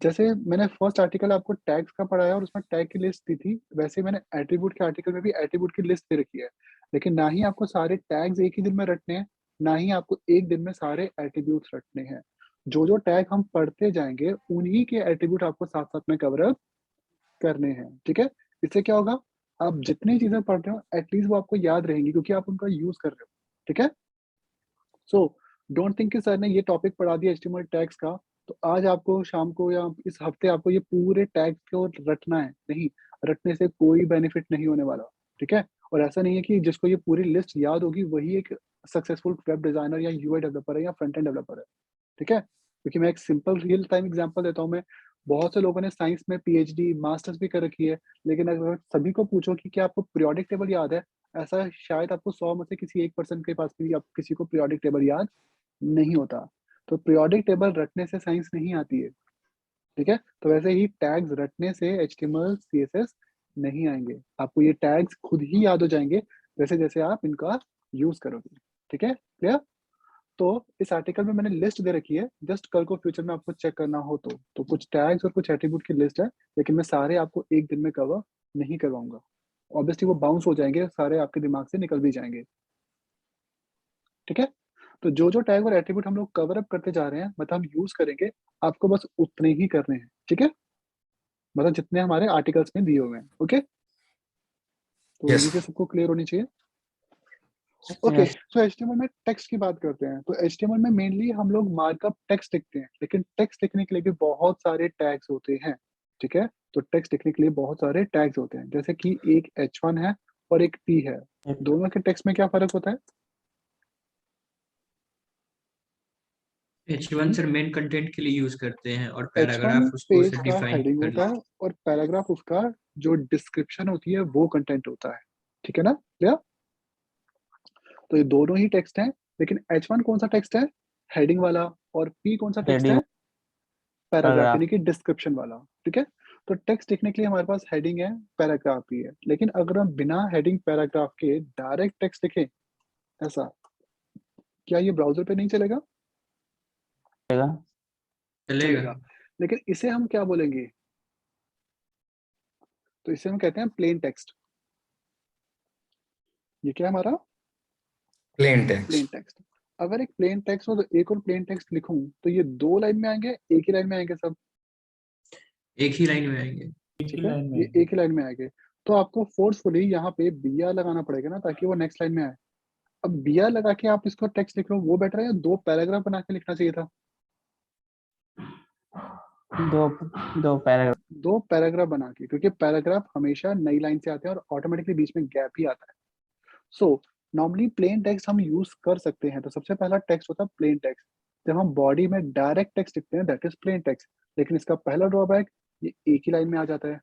जैसे मैंने फर्स्ट आर्टिकल आपको टैग्स का पढ़ाया और उसमें टैग की लिस्ट दी थी, वैसे मैंने एट्रीब्यूट के आर्टिकल में भी एट्रीब्यूट की लिस्ट दे रखी है। लेकिन ना ही आपको सारे टैग्स एक ही दिन में रटने हैं, ना ही आपको एक दिन में सारे एट्रीब्यूट्स रटने हैं। जो जो टैग हम पढ़ते जाएंगे, उन्हीं के एट्रीब्यूट आपको साथ साथ में कवर अप करने हैं। ठीक है, इससे क्या होगा, आप जितनी चीजें पढ़ रहे हो एटलीस्ट वो आपको याद रहेंगी, क्योंकि आप उनका यूज कर रहे हो। ठीक है, सो डोंट थिंक कि सर ने ये टॉपिक पढ़ा दिया HTML टैग्स का तो आज आपको शाम को या इस हफ्ते आपको ये पूरे टैग को रटना है, नहीं रटने से कोई बेनिफिट नहीं होने वाला, ठीक है? और ऐसा नहीं है कि जिसको ये पूरी लिस्ट याद होगी वही एक सक्सेसफुल वेब डिजाइनर या यूआई डेवलपर है या फ्रंट एंड डेवलपर है, ठीक है? क्योंकि मैं एक सिंपल रियल टाइम एग्जांपल देता हूँ मैं, बहुत से लोगों ने साइंस में पीएचडी, मास्टर्स भी कर रखी है, लेकिन अगर सभी को पूछो कि क्या आपको पीरियोडिक टेबल याद है? ऐसा शायद आपको 100 में से किसी एक पर्सन के पास भी आप किसी को पीरियोडिक टेबल याद नहीं होता। तो पीरियोडिक टेबल रटने से साइंस नहीं आती है, ठीक है? तो वैसे ही टैग्स रटने से एचटीएमएल, सीएसएस नहीं आएंगे। आपको ये टैग्स खुद ही याद हो जाएंगे जैसे-जैसे आप इनका यूज़ करोगे, ठीक है? क्लियर? तो इस आर्टिकल में मैंने लिस्ट दे रखी है, जस्ट कल को फ्यूचर में आपको चेक करना हो तो। तो कुछ टैग्स और कुछ एट्रिब्यूट की लिस्ट है, लेकिन मैं सारे आपको एक दिन में कवर नहीं करवाऊँगा। ऑब्वियसली वो बाउंस हो जाएँगे, सारे आपके दिमाग से निकल भी जाएँगे। ठीक है? तो जो-जो टैग और एट्रिब्यूट हम लोग कवर अप करते जा रहे हैं, मतलब हम यूज़ करेंगे, आपको बस उतने ही करने हैं, ठीक है? मतलब जितने हमारे आर्टिकल्स में दिए हुए हैं, ओके? तो Yes. ये चीज़ सबको क्लियर होनी चाहिए। ओके, सो एचटीएमएल में टेक्स्ट की बात करते हैं। तो एचटीएमएल में मेनली हम लोग मार्कअप टेक्स्ट लिखते हैं, लेकिन टेक्स्ट लिखने के लिए भी बहुत सारे टैग्स होते हैं, ठीक है? तो टेक्स्ट लिखने के लिए बहुत सारे टैग्स होते हैं, जैसे कि एक h1 है और एक p है। दोनों के टेक्स्ट में क्या फ़र्क होता है? H1 सर मेन कंटेंट के लिए यूज करते हैं और h1 पैराग्राफ उसको पेज से का डिफाइन हेडिंग कर होता है और पैराग्राफ उसका जो डिस्क्रिप्शन होती है, वो कंटेंट होता है, ठीक है ना? क्लियर? तो ये दोनों ही टेक्स्ट हैं, लेकिन h1 कौन-सा टेक्स्ट है? हेडिंग वाला और p कौन-सा टेक्स्ट है? पैराग्राफ यानी कि डिस्क्रिप्शन वाला, ठीक है? तो टेक्स्ट लिखने के लिए हमारे पास हेडिंग है, पैराग्राफ भी है, लेकिन अगर हम बिना हेडिंग पैराग्राफ के डायरेक्ट टेक्स्ट लिखें, ऐसा, क्या ये ब्राउज़र पे नहीं चलेगा? चलेगा। लेकिन इसे हम क्या बोलेंगे? तो इसे हम कहते हैं प्लेन टेक्स्ट। ये क्या है हमारा? Plain plain text. टेक्स्ट। अगर एक प्लेन टेक्स्ट हो तो एक और प्लेन टेक्स्ट लिखूँ, तो ये 2 लाइन में आएँगे, एक ही लाइन में आएँगे सब, एक ही लाइन में आएंगे। एक ही ठीक है? लाइन में ये एक ही लाइन में आएँगे। तो आपको फोर्सफुली यहाँ पे बीआर लगाना पड़ेगा ना, ताकि वो नेक्स्ट लाइन में आए। अब बीआर लगा के आप इसको टेक्स्ट लिख रहे हो, वो बेटर है या 2 पैराग्राफ बना के लिखना चाहिए था? दो पैराग्राफ 2 पैराग्राफ बना के, क्योंकि पैराग्राफ हमेशा नई लाइन से आते हैं और ऑटोमेटिकली बीच में गैप ही आता है। सो नॉर्मली प्लेन टेक्स्ट हम यूज़ कर सकते हैं, तो सबसे पहला टेक्स्ट होता है प्लेन टेक्स्ट। जब हम बॉडी में डायरेक्ट टेक्स्ट लिखते हैं, दैट इज़ प्लेन टेक्स्ट। लेकिन इसका पहला ड्रॉबैक, ये एक ही लाइन में आ जाता है।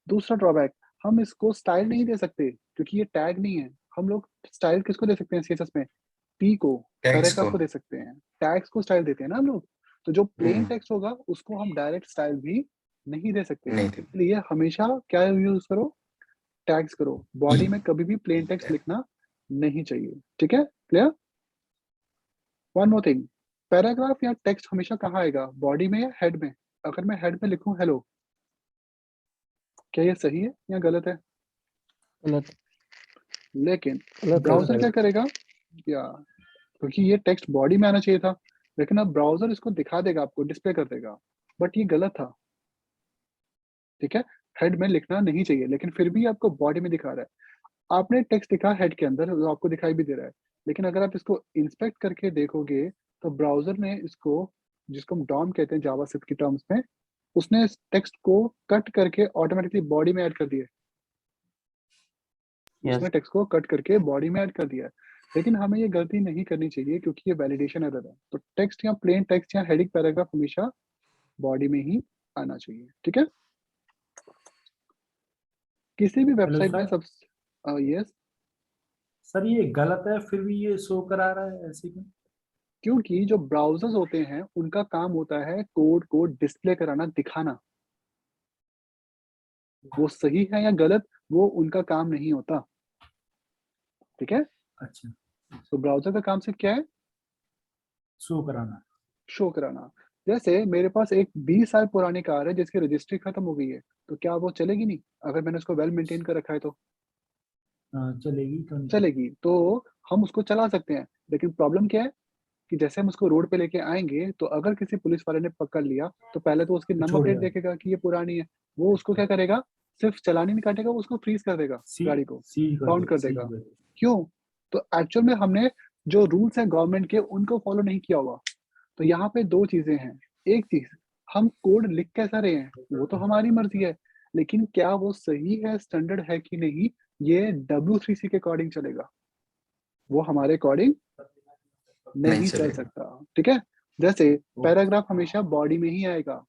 दूसरा ड्रॉबैक, हम इसको स्टाइल नहीं दे सकते, क्योंकि ये टैग नहीं है। हम लोग स्टाइल किसको दे सकते हैं सीएसएस में? P को, Text पैराग्राफ को. को दे सकते हैं। टैग्स को स्टाइल देते हैं ना हम लोग। तो जो प्लेन हम्म. टेक्स्ट होगा, उसको हम डायरेक्ट स्टाइल भी नहीं दे सकते। नहीं थे. इसलिए हमेशा क्या यूज़ करो? टैग्स करो। बॉडी में कभी भी प्लेन टेक्स्ट लिखना नहीं चाहिए, ठीक है? Clear? One more thing, paragraph या टेक्स्ट हमेशा कहाँ आएगा? बॉडी में या हेड में? अगर मैं हेड में लिखूँ हेलो, क्या ये सही है या गलत है? गलत लेकिन गलत है ब्राउज़र सर। क्या करेगा? या क्योंकि ये टेक्स्ट बॉडी में आना चाहिए था, लेकिन अब ब्राउज़र इसको दिखा देगा, आपको डिस्प्ले कर देगा, बट ये गलत था, ठीक है? हेड में लिखना नहीं चाहिए, लेकिन फिर भी आपको बॉडी में दिखा रहा है। आपने टेक्स्ट लिखा हेड के अंदर, जो आपको दिखाई भी दे रहा है, लेकिन अगर आप इसको इंस्पेक्ट करके देखोगे, तो ब्राउज़र ने इसको, जिसको हम डॉम कहते हैं जावास्क्रिप्ट की टर्म्स में, उसने इस टेक्स्ट को कट करके ऑटोमेटिकली बॉडी में ऐड कर दिया है। यस उसने टेक्स्ट को कट करके बॉडी में ऐड कर दिया है। लेकिन हमें ये गलती नहीं करनी चाहिए, क्योंकि ये वैलिडेशन एरर है। तो टेक्स्ट या प्लेन टेक्स्ट या हेडिंग पैराग्राफ हमेशा बॉडी में ही आना चाहिए, ठीक है? किसी भी हेलो वेबसाइट में सर, यस, सर ये गलत है फिर भी ये शो करा रहा है ऐसे क्यों? क्योंकि जो ब्राउज़र्स होते हैं, उनका काम होता है कोड को डिस्प्ले कराना, दिखाना। वो सही है या गलत, वो उनका काम नहीं होता, ठीक है? अच्छा, तो ब्राउज़र का काम सिर्फ क्या है? शो कराना। शो कराना। जैसे मेरे पास एक 20 साल पुरानी कार है जिसकी रजिस्ट्री खत्म हो गई है, तो क्या वो चलेगी नहीं? अगर मैंने उसको वेल मेंटेन कर रखा है तो? चलेगी तो नहीं? चलेगी। तो हम उसको चला सकते हैं, लेकिन प्रॉब्लम क्या है कि जैसे हम उसको रोड पे लेके आएँगे, तो अगर किसी पुलिस वाले ने पकड़ लिया, तो पहले तो उसकी नंबर प्लेट छोड़ेगा, देखेगा कि ये पुरानी है। वो उसको क्या करेगा? सिर्फ चालान ही नहीं काटेगा, वो उसको फ्रीज़ कर देगा, गाड़ी को, सील कर बाउंड दे, कर सील देगा। कर दे। क्यों? तो एक्चुअल में हमने जो रूल्स हैं गवर्नमेंट के, उनको फॉलो नहीं किया हुआ। तो यहाँ पे 2 चीज़ें हैं। एक चीज, हम कोड लिख कैसा रहे हैं वो तो हमारी मर्जी है, लेकिन क्या वो सही है, स्टैंडर्ड है कि नहीं, ये W3C के अकॉर्डिंग चलेगा, वो हमारे अकॉर्डिंग नहीं चल चलेगा। सकता। ठीक है, जैसे पैराग्राफ हमेशा बॉडी में ही आएगा,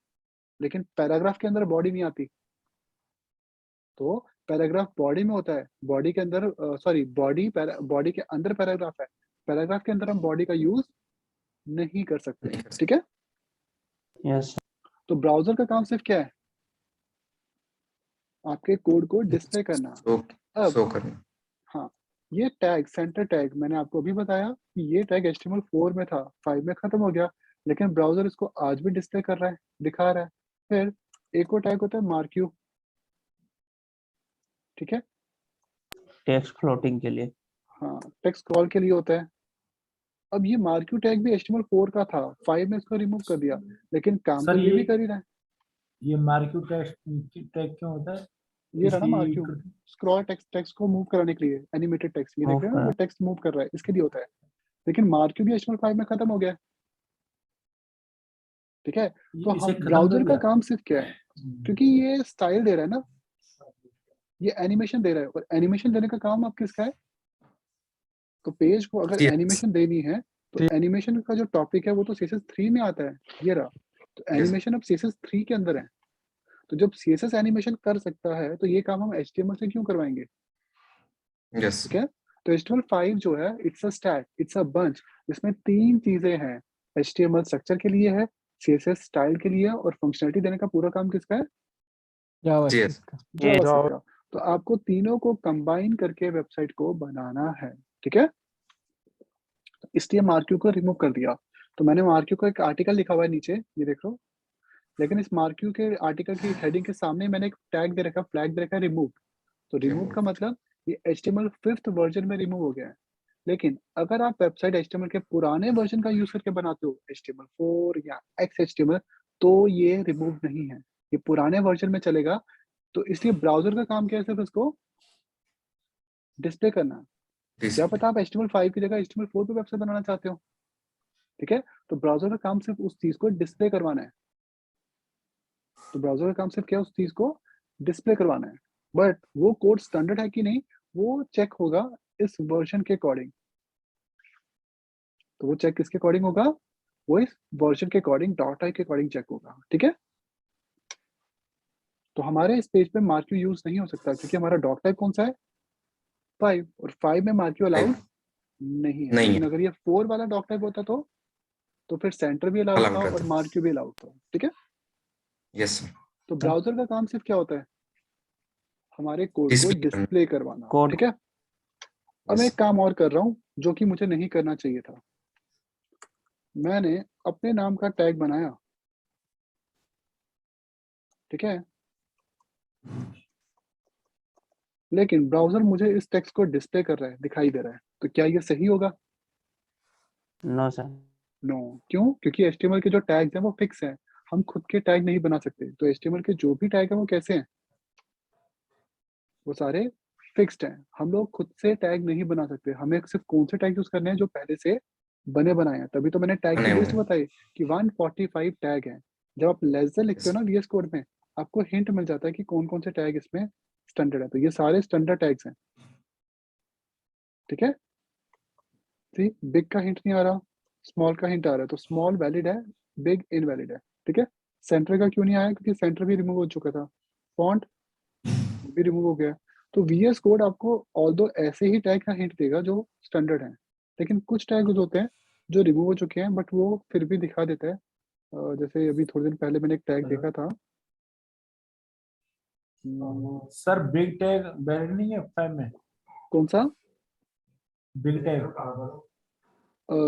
लेकिन पैराग्राफ के अंदर बॉडी नहीं आती। तो पैराग्राफ बॉडी में होता है, बॉडी के अंदर सॉरी बॉडी के अंदर पैराग्राफ है, पैराग्राफ के अंदर हम बॉडी का यूज नहीं कर सकते। नहीं कर ठीक है, यस तो ब्राउजर का काम सिर्फ क्या है, आपके कोड को डिस्प्ले करना। शो अब शो करना। हाँ, ये टैग सेंटर टैग मैंने आपको अभी बताया कि ये टैग HTML4 में था, 5 में खत्म हो गया, लेकिन ब्राउजर इसको आज भी डिस्प्ले कर रहा है, दिखा रहा है। फिर एक और टैग होता है मार्क्यू। ठीक है, टेक्स्ट फ्लोटिंग के लिए। हाँ, टेक्स्ट स्क्रॉल के लिए होता है। अब ये मार्क्यू टैग भी HTML4 का था, 5 में इसको रिमूव कर दिया, लेकिन काम सर तो ये भी ये कर ही रहा है। ये मार्क्यू टैग क्यों होता है? ये रहा ना मार्क्यू, इसकी स्क्रॉल टेक्स्ट को मूव कराने के लिए, एनिमेटेड टेक्स्ट, ये देख Move रहे हो ना, ये टेक्स्ट मूव कर रहा है, इसके लिए होता है। लेकिन मार्क्यू भी HTML5 में खत्म हो गया है। ठीक है, तो इसे हम खत्म ब्राउजर कर का दिया। काम सिर्फ क्या है, क्योंकि ये स्टाइल दे रहा है ना, ये एनिमेशन दे रहा है, और एनिमेशन देने का काम आप किसका है, तो पेज को अगर Yes. एनिमेशन देनी है तो एनिमेशन का जो टॉपिक है वो तो CSS3 में आता है, ये रहा। तो Yes. एनिमेशन अब CSS3 के अंदर है, तो जब CSS एनिमेशन कर सकता है तो ये काम हम HTML से क्यों करवाएंगे। Yes. ठीक है, तो HTML5 जो है it's a stack, it's a bunch, इसमें 3 चीजें हैं, HTML स्ट्रक्चर के लिए है, CSS स्टाइल के लिए, और फंक्शनलिटी देने का पूरा काम किसका है, Yes. जावास्क्रिप्ट का। तो आपको तीनों को कंबाइन करके वेबसाइट को बनाना है। ठीक है, इसलिए मार्क्यू को रिमूव कर दिया। तो मैंने मार्क्यू को एक आर्टिकल लिखा हुआ है नीचे, ये देख लो, लेकिन इस मार्क्यू के आर्टिकल की हेडिंग के सामने मैंने एक टैग दे रखा, फ्लैग दे रखा है रिमूव। तो रिमूव का मतलब ये HTML 5th वर्जन में रिमूव हो गया है। लेकिन अगर आप वेबसाइट HTML के पुराने वर्जन का यूज करके बनाते हो, HTML4 या XHTML, तो ये रिमूव नहीं है, ये पुराने वर्जन में चलेगा। तो इसलिए ब्राउजर का काम क्या है, सिर्फ इसको डिस्प्ले करना। This. क्या पता आप HTML5 की जगह HTML4 पे वेबसाइट बनाना चाहते हो। ठीक है, तो ब्राउजर का काम सिर्फ उस चीज को डिस्प्ले करवाना है। तो ब्राउजर का काम सिर्फ क्या है, उस चीज को डिस्प्ले करवाना है, बट वो कोड स्टैंडर्ड है कि नहीं वो चेक होगा इस वर्जन के अकॉर्डिंग। तो वो चेक किसके अकॉर्डिंग होगा, वो इस वर्जन के अकॉर्डिंग, डॉट टाइप के अकॉर्डिंग चेक होगा। ठीक है, तो हमारे इस पेज पे मार्क्यू यूज नहीं हो सकता, क्योंकि हमारा डॉट टाइप कौन सा है, 5, और 5 में मार्क्यू अलाउड नहीं है। नहीं लेकिन है। अगर ये 4 वाला डॉट टाइप होता तो फिर सेंटर भी अलाउड था Allowed और रहता। मार्क्यू भी अलाउड था। ठीक है, Yes. sir. तो ब्राउजर का काम सिर्फ क्या होता है, हमारे कोड को Display करना। डिस्प्ले करवाना। कोड ठीक है, अब मैं Yes. एक काम और कर रहा हूँ जो कि मुझे नहीं करना चाहिए था। मैंने अपने नाम का टैग बनाया, ठीक है, लेकिन ब्राउजर मुझे इस टेक्स्ट को डिस्प्ले कर रहा है, दिखाई दे रहा है, तो क्या ये सही होगा, नो सर। नो। क्यों, क्योंकि HTML के जो टैग्स हैं वो फिक्स हैं, हम खुद के टैग नहीं बना सकते। तो HTML के जो भी टैग हैं वो कैसे हैं, वो सारे फिक्स्ड हैं, हम लोग खुद से टैग नहीं बना सकते। हमें सिर्फ कौन से टैग यूज करने हैं, जो पहले से बने बनाए हैं। तभी तो मैंने टैग की बने हुए लिस्ट हैं। बताई कि 145 टैग हैं। जब आप लेस देन लिखते हो ना VS कोड में, आपको हिंट मिल जाता है कि कौन कौन से टैग इसमें स्टैंडर्ड है। तो ये सारे स्टैंडर्ड टैग्स हैं। ठीक है, सी बिग का हिंट नहीं आ रहा, स्मॉल का हिंट आ रहा है, तो स्मॉल वैलिड है, बिग इनवैलिड है। ठीक है, सेंटर का क्यों नहीं आया, क्योंकि सेंटर भी रिमूव हो चुका था, फॉन्ट भी रिमूव हो गया। तो VS कोड आपको ऑल्दो ऐसे ही टैग का हिंट देगा जो स्टैंडर्ड है, लेकिन कुछ टैग्स होते हैं जो रिमूव हो चुके हैं, बट वो फिर भी दिखा देता है। जैसे अभी थोड़े दिन पहले मैंने एक टैग देखा था, सर बिग टैग वैलिड नहीं है 5 में? कौन सा, बिग टैग,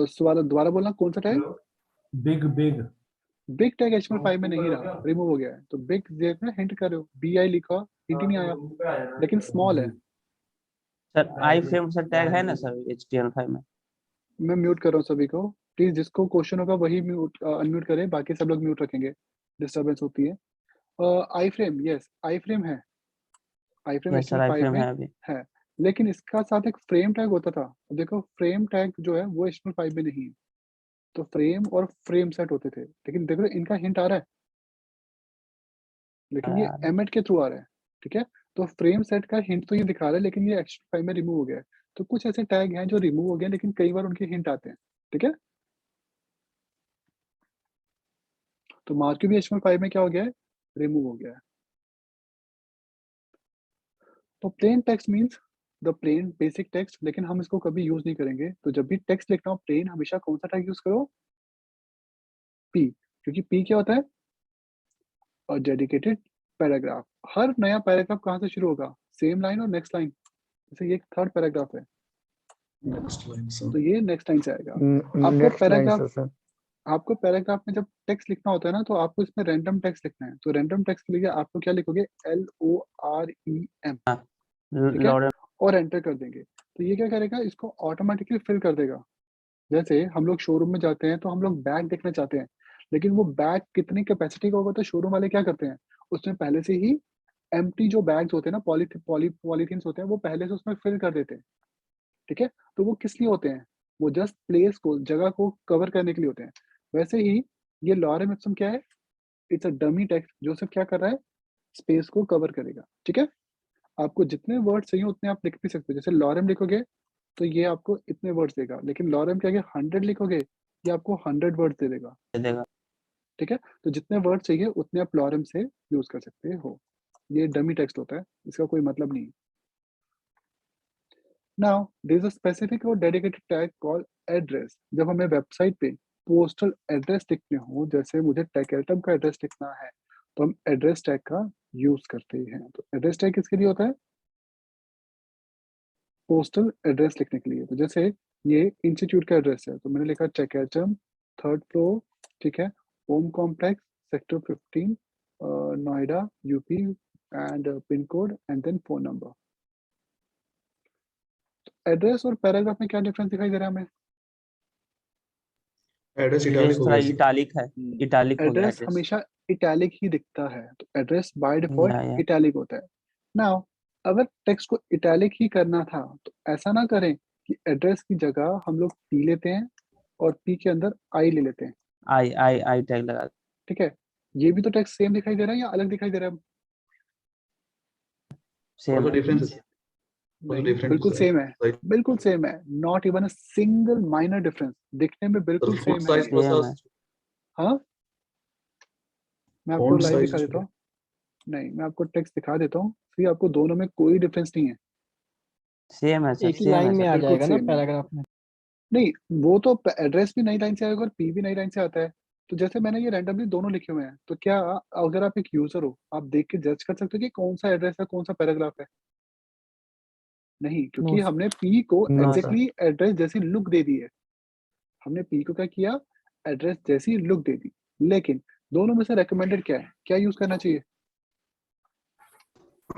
सवाल दोबारा बोलना, कौन सा tag, big big big tag HTML5 में नहीं रहा, रिमूव हो गया है। तो बिग देखना हिंट कर रहे हो, BI लिखा, हिंट ही नहीं आया, लेकिन स्मॉल है। Sir I frame sir tag है ना सर HTML5 में। मैं म्यूट कर रहा हूँ सभी को, प्लीज जिसको क्वेश्चन होगा वही म्यूट अनम्यूट करें, बाकी सब लोग म्यूट रखेंगे, डिस्टर्बेंस होती है। Iframe, yes iframe है, iframe yes sir I HTML5 frame में है अभी। है, लेकिन इसका साथ एक फ्रेम टैग होता था। अब देखो फ्रेम टैग जो है वो HTML5 में नहीं है, तो फ्रेम और फ्रेम सेट होते थे, लेकिन देखो इनका हिंट आ रहा है, लेकिन ये एमेट के थ्रू आ रहा है, ठीक है। तो फ्रेम सेट का हिंट तो ये दिखा रहा है, लेकिन ये HTML5 में रिमूव हो गया है। तो कुछ ऐसे टैग हैं जो रिमूव हो गए, लेकिन कई बार उनके हिंट आते हैं, ठीक है। तो मार्क्यू भी HTML5 में क्या हो गया है, रिमूव हो गया है। तो plain text means the plain basic text, लेकिन हम इसको कभी यूज नहीं करेंगे। तो जब भी टेक्स्ट लिखना हो प्लेन, हमेशा कौन सा टैग यूज करो, पी, क्योंकि पी क्या होता है, और डेडिकेटेड पैराग्राफ। हर नया पैराग्राफ कहाँ से शुरू होगा, सेम लाइन और नेक्स्ट लाइन। जैसे ये थर्ड पैराग्राफ है, Next line, sir. तो ये नेक्स्ट लाइन से आएगा। आपको नेक्स्ट लाइन पैराग्राफ से सर। आपको पैराग्राफ में जब टेक्स्ट लिखना होता है ना, तो आपको इसमें रैंडम टेक्स्ट लिखना है। तो रैंडम टेक्स्ट के लिए आपको क्या लिखोगे, LOREM, ठीक है, और एंटर कर देंगे। तो ये क्या करेगा, इसको ऑटोमेटिकली फिल कर देगा। जैसे हम लोग शोरूम में जाते हैं तो हम लोग बैग देखना चाहते हैं, लेकिन वो बैग कितनी कैपेसिटी का होगा, तो शोरूम वाले क्या करते हैं, उसमें पहले से ही एम्प्टी जो बैग्स होते हैं ना, पॉलीथीन्स होते हैं, वो पहले से उसमें फिल कर देते हैं, ठीक है। तो वो किस लिए होते हैं, वो जस्ट प्लेस को, जगह को कवर करने के लिए होते हैं। वैसे ही ये लॉरेम इप्सम क्या है, इट्स अ डमी टेक्स्ट जो सिर्फ क्या कर रहा है, स्पेस को कवर करेगा, ठीक है। आपको जितने वर्ड चाहिए उतने आप लिख भी सकते हो। जैसे लॉरेम लिखोगे तो ये आपको इतने वर्ड्स देगा, लेकिन लॉरेम क्या है, 100 लिखोगे ये आपको 100 वर्ड्स दे देगा, ठीक है। तो जितने वर्ड चाहिए उतने आप लॉरेम से यूज कर सकते हो। ये डमी टेक्स्ट होता है, इसका कोई मतलब नहीं। Now there is a specific और डेडिकेटेड टैग कॉल्ड एड्रेस। जब हमें वेबसाइट पे पोस्टल एड्रेस लिखने हो, जैसे मुझे टैग आइटम का एड्रेस लिखना है, तो हम एड्रेस टैग का यूज करते हैं। तो एड्रेस टैग किसके लिए होता है, पोस्टल एड्रेस लिखने के लिए। तो जैसे ये इंस्टीट्यूट का एड्रेस है, तो मैंने लिखा चेकएचम, 3rd फ्लोर, ठीक है, home complex, sector 15, Noida, UP, and pin code and then phone number. Address और पैराग्राफ में क्या डिफरेंस दिखाई दे रहा है हमें, Address italic थोड़ा होगा sir. इटालिक है, इटालिक हो गया एड्रेस address। हमेशा इटैलिक ही दिखता है, तो एड्रेस बाय डिफॉल्ट या इटैलिक होता है। नाउ अगर टेक्स्ट को इटैलिक ही करना था, तो ऐसा ना करें कि एड्रेस की जगह हम लोग पी लेते हैं और पी के अंदर आई ले लेते हैं, आई टैग लगा ठीक है। ये भी तो टेक्स्ट सेम दिखाई दे रहा है या अलग दिखाई दे रहा है, same Also difference is also नहीं different बिल्कुल size. सेम है, Size. बिल्कुल सेम है, not even a single minor difference, दिखने में Sir, बिल्कुल font सेम है size ये। plus सेम है। हाँ, मैं आपको font लाइव size दिखा देता हूँ, नहीं मैं आपको टेक्स्ट दिखा देता हूँ, फिर आपको दोनों में कोई डिफरेंस नहीं है, सेम है सर, एक ही सेम है लाइन में सर। आ बिल्कुल जाएगा ना सेम है। पैराग्राफ में। नहीं, वो तो एड्रेस भी नई लाइन से आएगा और पी भी नई लाइन से आता है। तो जैसे मैंने ये रैंडमली दोनों लिखे हुए हैं, तो क्या अगर आप एक यूजर हो, आप देख के जज कर सकते हो कि कौन सा एड्रेस है, कौन सा पैराग्राफ है, नहीं, क्योंकि नो हमने पी को नो सर। एग्जैक्टली एड्रेस जैसी लुक दे दी है। हमने पी को क्या किया, एड्रेस जैसी लुक दे दी। लेकिन दोनों में से रेकमेंडेड क्या है, क्या यूज करना चाहिए,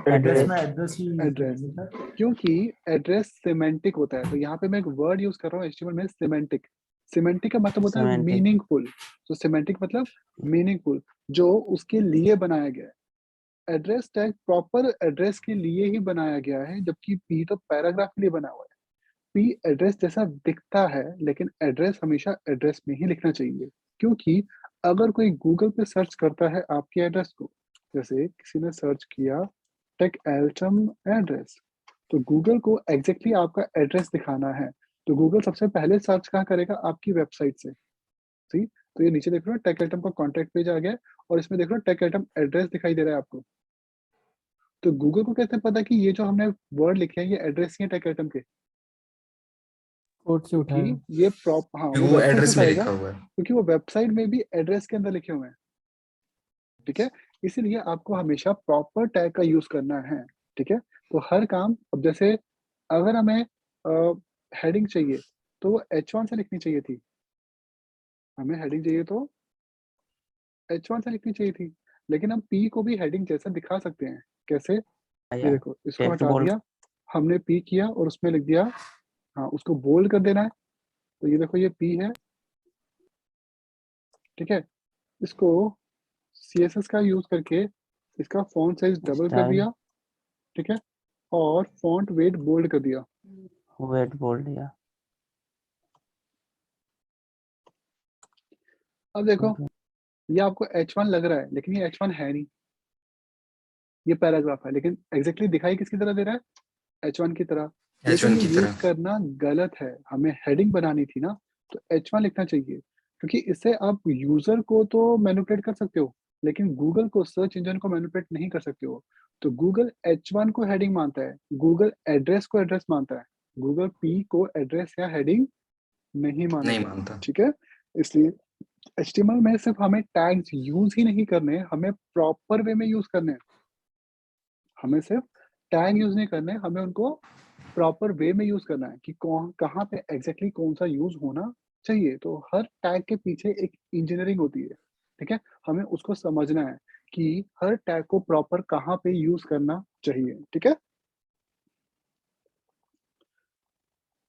एड्रेस में एड्रेस ही use एड्रेस, करेंगे सर। क्योंकि एड्रेस सिमेंटिक होता है। तो यहाँ पे मैं एक वर्ड यूज कर रहा हूँ HTML में, सिमेंटिक। सिमेंटिक का मतलब होता है Semantic. मीनिंगफुल। तो सिमेंटिक मतलब मीनिंगफुल, जो उसके लिए बनाया गया है। एड्रेस टैग प्रॉपर एड्रेस के लिए ही बनाया गया है, जबकि पी तो पैराग्राफ के लिए बना हुआ है। पी एड्रेस जैसा दिखता है, लेकिन एड्रेस हमेशा एड्रेस में ही लिखना चाहिए, क्योंकि अगर कोई गूगल पे सर्च करता है आपके एड्रेस को, जैसे किसी ने सर्च किया टेक एल्टम एड्रेस, तो गूगल को एग्जैक्टली आपका एड्रेस दिखाना है, तो गूगल सबसे पहले सर्च कहाँ करेगा, आपकी वेबसाइट से। सी, तो ये नीचे देख रहे हो टेक आइटम का कॉन्टैक्ट पेज आ गया है, और इसमें देख रहे हो टेक आइटम एड्रेस दिखाई दे रहा है आपको। तो गूगल को कैसे पता कि ये जो हमने वर्ड लिखे हैं ये एड्रेस ही है टेक आइटम के, कोड से कि उठाएगा। ये हाँ वो वो वेबसाइट एड्रेस में उठाएगा, लिखा हुआ है. क्योंकि वो वेबसाइट में भी एड्रेस के अंदर लिखे हुए हैं, ठीक है। इसीलिए आपको हमेशा प्रॉपर टैग का यूज करना है, ठीक है। तो हर काम, अब जैसे अगर हमें हेडिंग चाहिए तो वो H1 से लिखनी चाहिए थी, हमें हेडिंग चाहिए तो H1 से लिखनी चाहिए थी, लेकिन हम P को भी हेडिंग जैसा दिखा सकते हैं। कैसे, ये देखो, इसको टेक्स्ट हटा बोल्ड। दिया, हमने P किया और उसमें लिख दिया, हाँ उसको बोल्ड कर देना है, तो ये देखो ये P है, ठीक है। इसको CSS का यूज करके इसका फॉन्ट साइज डबल कर दिया, ठीक है, और फॉन्ट वेट बोल्ड कर दिया। वेट बोल्ड या अब देखो Okay. ये आपको H1 लग रहा है लेकिन ये H1 है नहीं, ये पैराग्राफ है, लेकिन एग्जैक्टली दिखाई किसकी तरह दे रहा है, H1 की तरह। लेकिन H1 ये की यूज तरह। करना गलत है, हमें हेडिंग बनानी थी ना, तो H1 लिखना चाहिए, क्योंकि इससे आप यूजर को तो मैनिपुलेट कर सकते हो लेकिन गूगल को, सर्च इंजन को मैनिपुलेट नहीं कर सकते हो। तो गूगल H1 को हेडिंग मानता है, गूगल एड्रेस को एड्रेस मानता है, गूगल P को एड्रेस या हेडिंग नहीं नहीं मानेगा। मानता। ठीक है, इसलिए HTML में सिर्फ हमें टैग्स यूज ही नहीं करने, हमें प्रॉपर वे में यूज करने हैं। हमें सिर्फ टैग यूज नहीं करने, हमें उनको प्रॉपर वे में यूज करना है कि कौन कहाँ पे एग्जैक्टली कौन सा यूज होना चाहिए। तो हर टैग के पीछे एक इंजीनियरिंग होती है, ठीक है, हमें उसको समझना है कि हर टैग को प्रॉपर कहाँ पे यूज करना चाहिए। ठीक है,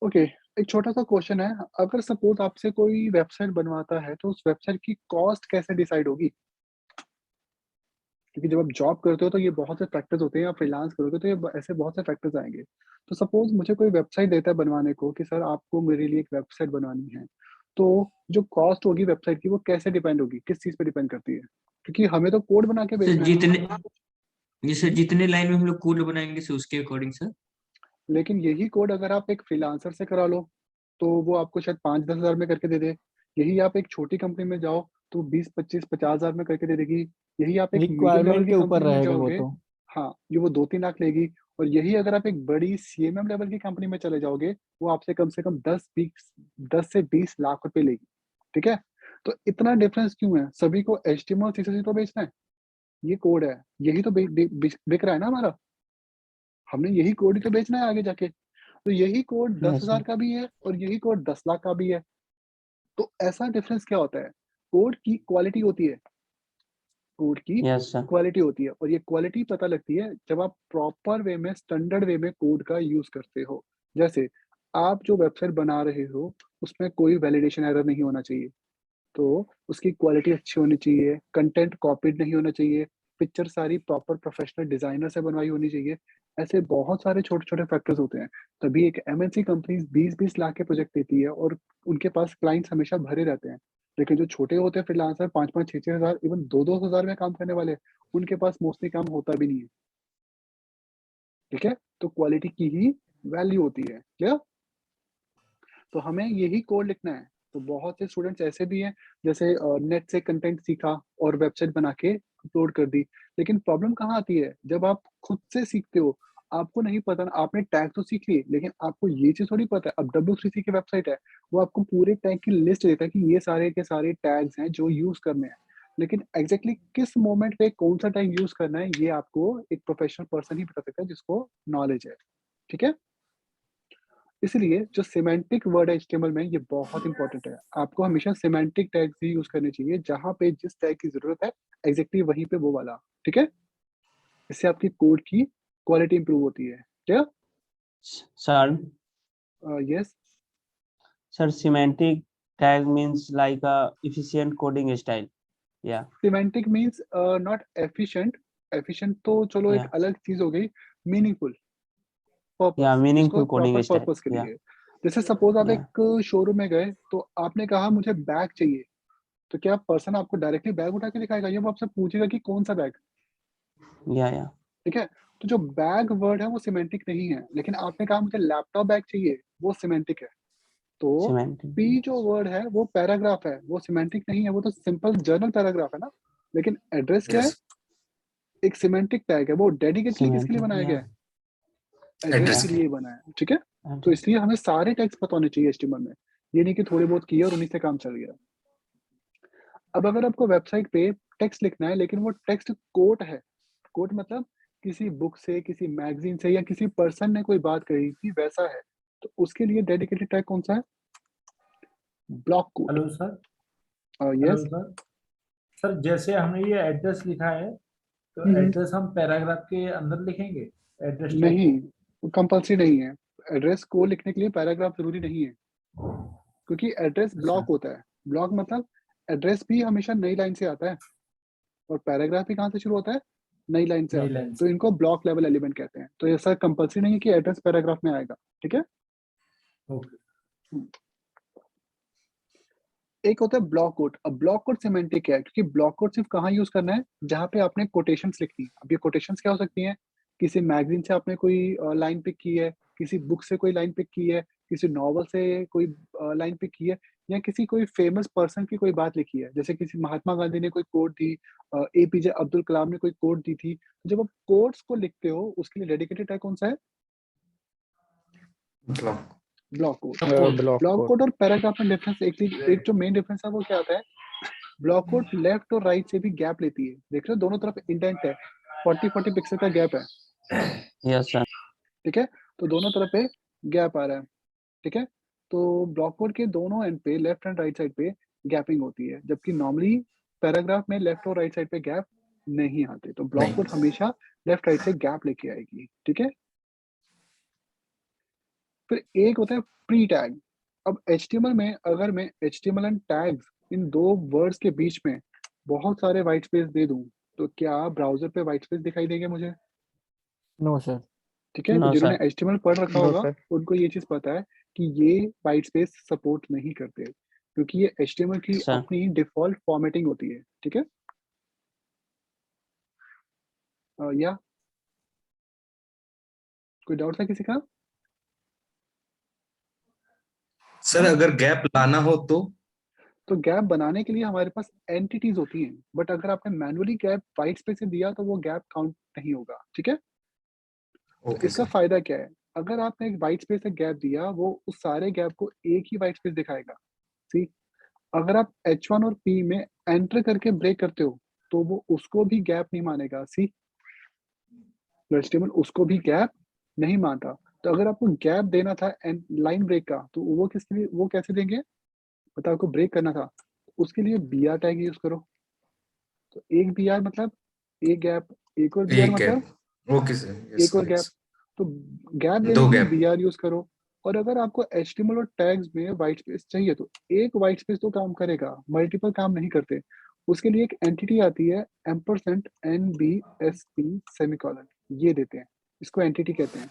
ओके। एक छोटा सा क्वेश्चन है, अगर सपोज आपसे कोई वेबसाइट बनवाता है तो उस वेबसाइट की कॉस्ट कैसे डिसाइड होगी? क्योंकि जब आप जॉब करते हो तो ये बहुत से फैक्टर्स होते हैं, या फ्रीलांस करोगे तो ये ऐसे बहुत से फैक्टर्स आएंगे। तो सपोज मुझे कोई वेबसाइट देता है बनवाने को कि सर आपको मेरे लिए एक वेबसाइट बनवानी है, तो जो कॉस्ट होगी वेबसाइट की वो कैसे डिपेंड होगी, किस चीज पे डिपेंड करती है? क्योंकि हमें तो कोड बना के सर बेचना है, जैसे जितने लाइन में हम लोग कोड बनाएंगे सर उसके अकॉर्डिंग सर। लेकिन यही कोड अगर आप एक फ्रीलांसर से करा लो तो वो आपको शायद 5-10 हज़ार में करके दे दे। यही आप एक छोटी कंपनी में जाओ तो 20-25-50 हज़ार में करके दे देगी। यही आप एक मीडियम लेवल रिक्वायरमेंट की के ऊपर कंपनी में रहेगा वो जाओगे, तो। हाँ, ये वो 2-3 लाख लेगी। और यही अगर आप एक बड़ी सीएमएम लेवल की कंपनी में चले जाओगे, वो आपसे कम से कम 10 से 20 लाख रुपए लेगी। ठीक है? तो इतना डिफरेंस क्यों है? सभी को एचटीएमएल सीएसएस तो बेचना है, ये कोड है, यही तो बिक रहा है ना हमारा। हमने यही कोड ही तो बेचना है आगे जाके। तो यही कोड 10 Yes, sir. हज़ार का भी है और यही कोड 10 लाख का भी है। तो ऐसा डिफरेंस क्या होता है? कोड की क्वालिटी होती है, कोड की Yes, sir. क्वालिटी होती है, और ये क्वालिटी पता लगती है जब आप प्रॉपर वे में, स्टैंडर्ड वे में कोड का यूज़ करते हो। जैसे आप जो वेबसाइट बना रहे हो, उसमें कोई वैलिडेशन एरर नहीं होना चाहिए। तो उसकी क्वालिटी अच्छी होनी चाहिए, कंटेंट कॉपीड नहीं होना चाहिए, पिक्चर सारी प्रॉपर प्रोफेशनल डिज़ाइनर से बनवाई होनी चाहिए। ऐसे बहुत सारे छोटे-छोटे फैक्टर्स होते हैं। तभी एक एमएनसी कंपनीज़ 20-20 लाख के प्रोजेक्ट देती है और उनके पास क्लाइंट्स हमेशा भरे रहते हैं। लेकिन जो छोटे होते हैं फ्रीलांसर 5-5, 6-6 हज़ार, इवन 2-2 हज़ार में काम करने वाले, उनके पास मोस्टली काम होता भी नहीं है। ठीक है? तो क्वालिटी की ही वैल्यू होती है। क्लियर? तो हमें यही कोड लिखना है। तो बहुत से स्टूडेंट्स ऐसे भी हैं, जैसे नेट से कंटेंट सीखा और वेबसाइट बना के अपलोड कर दी। लेकिन प्रॉब्लम कहाँ आती है? जब आप खुद से सीखते हो, आपको नहीं पता ना, आपने टैग तो सीख लिए, लेकिन आपको ये चीज़ थोड़ी पता है। अब W3C की वेबसाइट है, वो आपको पूरे टैग की लिस्ट देता है कि ये सारे के सारे टैग्स हैं जो यूज़ करने हैं। लेकिन एग्ज़ैक्टली किस मोमेंट पे कौन-सा टैग यूज़ करना है, ये आपको एक प्रोफेशनल पर्सन ही बता सकता है जिसको नॉलेज है। ठीक है? इसलिए जो सिमेंटिक वर्ड है एचटीएमएल में, ये बहुत इंपॉर्टेंट है। आपको हमेशा सिमेंटिक टैग्स ही यूज़ करने चाहिए, जहाँ पे जिस टैग की ज़रूरत है, एग्ज़ैक्टली वहीं पे वो वाला, ठीक है? इससे आपकी कोड की क्वालिटी इंप्रूव होती है। Clear? Sir, yes, semantic tag means like a efficient coding style. Yeah, semantic means not efficient, efficient तो चलो एक yeah, अलग चीज़ हो गई, मीनिंगफुल, पर्पस, yeah. जिसको Meaningful proper coding style. Purpose के Yeah, लिए। जैसे सपोज़ आप yeah, एक शोरूम में गए, तो आपने कहा मुझे बैग चाहिए, तो क्या पर्सन आपको डायरेक्टली बैग उठा के दिखाएगा या वो आपसे पूछेगा कि कौन-सा बैग? yeah, yeah. ठीक है? तो जो बैग वर्ड है वो सिमेंटिक नहीं है, लेकिन आपने कहा मुझे लैपटॉप बैग चाहिए, वो सिमेंटिक है। तो Semantic. पी जो वर्ड है वो पैराग्राफ है, वो सिमेंटिक नहीं है, वो तो सिंपल जर्नल पैराग्राफ है ना। लेकिन एड्रेस क्या है? Yes. एक सिमेंटिक टैग है, वो डेडिकेटली किसके लिए Semantic. बनाया गया Yeah. है? एड्रेस Address के के लिए लिए। बना है, ठीक है? तो Address. इसलिए हमें सारे टैग्स पता होने चाहिए एचटीएमएल में। ये नहीं कि थोड़े बहुत किए और उन्हीं से काम चल गया। अब अगर आपको वेबसाइट पे टेक्स्ट लिखना है, लेकिन वो टेक्स्ट कोट है, कोट मतलब किसी बुक से, किसी मैगज़ीन से या किसी पर्सन ने कोई बात कही थी वैसा है, तो उसके लिए डेडिकेटेड टैग कौन-सा है? Block quote. Hello sir. Hello yes. Sir. Sir जैसे हमने ये एड्रेस लिखा है, तो हुँ, हुँ। एड्रेस हम पैराग्राफ के अंदर लिखेंगे, एड्रेस टैग नहीं, को। वो कंपल्सरी नहीं है। एड्रेस को लिखने के लिए पैराग्राफ ज़रूरी नहीं है, क्योंकि एड्रेस अच्छा। ब्लॉक होता है। ब्लॉक मतलब एड्रेस भी हमेशा नई लाइन से आता है और पैराग्राफ भी कहाँ से शुरू होता है? नई लाइन से नई आता है। लाइन तो से। इनको ब्लॉक लेवल एलिमेंट कहते हैं। तो ऐसा कंपल्सरी नहीं है कि एड्रेस पैराग्राफ में आएगा, ठीक है? ओके। हुँ। एक होता है ब्लॉक कोड। अब ब्लॉक कोड सिमेंटिक क्या है, क्योंकि ब्लॉक कोड सिर्फ कहाँ यूज करना है, जहाँ पे आपने कोटेशंस लिखनी है। अब ये कोटेशंस क्या हो सकती हैं, किसी मैगजीन से आपने कोई लाइन पिक की है, किसी बुक से कोई लाइन पिक की है, किसी नॉवल से कोई लाइन पिक की है, या किसी कोई फेमस पर्सन की कोई बात लिखी है, जैसे किसी महात्मा गांधी ने कोई कोट दी, एपीजे अब्दुल कलाम ने कोई कोट दी थी। तो जब आप कोट्स को लिखते हो उसके लिए डेडिकेटेड टैग कौन सा है, block block code. Block block code. Code और पैराग्राफ में डिफरेंस, एक जो मेन डिफरेंस है वो क्या आता है, ब्लॉक कोड लेफ्ट और राइट से भी गैप लेती है। देख रहे हो दोनों तरफ इंडेंट है, 40 पिक्सल का गैप है, यस सर। ठीक है। तो दोनों तरफ पे गैप आ रहा है, ठीक है। तो ब्लॉक कोड के दोनों एंड पे लेफ्ट एंड राइट साइड पे गैपिंग होती है, जबकि नॉर्मली पैराग्राफ में लेफ्ट और राइट साइड पे गैप नहीं आते। तो ब्लॉक नहीं। कोड हमेशा लेफ्ट राइट से गैप लेके आएगी, ठीक है। फिर एक होता है प्री टैग। अब HTML में अगर मैं HTML एंड टैग्स इन दो वर्ड्स के बीच में बहुत सारे व्हाइट स्पेस दे दूं, तो क्या ब्राउजर पे व्हाइट स्पेस दिखाई देंगे मुझे, नो सर। ठीक है। तो नो जिन्होंने सर। HTML पढ़ रखा नो होगा सर। उनको ये चीज पता है कि ये व्हाइट स्पेस सपोर्ट नहीं करते, क्योंकि ये HTML की सर। अपनी डिफॉल्ट फॉर्मेटिंग होती है, ठीक है। या कोई डाउट है किसी का? सर अगर गैप लाना हो तो गैप बनाने के लिए हमारे पास एंटिटीज होती हैं, बट अगर आपने मैनुअली गैप व्हाइट स्पेस से दिया तो वो गैप काउंट नहीं होगा, ठीक है। तो ओके इसका सर। फायदा क्या है, अगर आपने एक व्हाइट स्पेस से गैप दिया वो उस सारे गैप को एक ही व्हाइट स्पेस दिखाएगा। सी, अगर आप H1 और P में एंटर करके ब्रेक करते हो तो वो उसको भी गैप नहीं मानेगा। सी, HTML उसको भी गैप नहीं मानता। तो अगर आपको गैप देना था एंड लाइन ब्रेक का, तो वो किसके लिए, वो कैसे देंगे, मतलब आपको ब्रेक करना था, उसके लिए BR टैग यूज करो। तो एक BR मतलब एक गैप, एक और BR एक मतलब गैप। ओके सर, यस एक और सर, गैप। यस। तो गैप देने दो के लिए गैप। BR यूज करो। और अगर आपको HTML और टैग्स में व्हाइट स्पेस चाहिए तो एक व्हाइट स्पेस तो काम करेगा, मल्टीपल काम नहीं करते। उसके लिए एक एंटिटी आती है एम्परसेंट NBSP सेमीकोलन, ये देते हैं, इसको एंटिटी कहते हैं।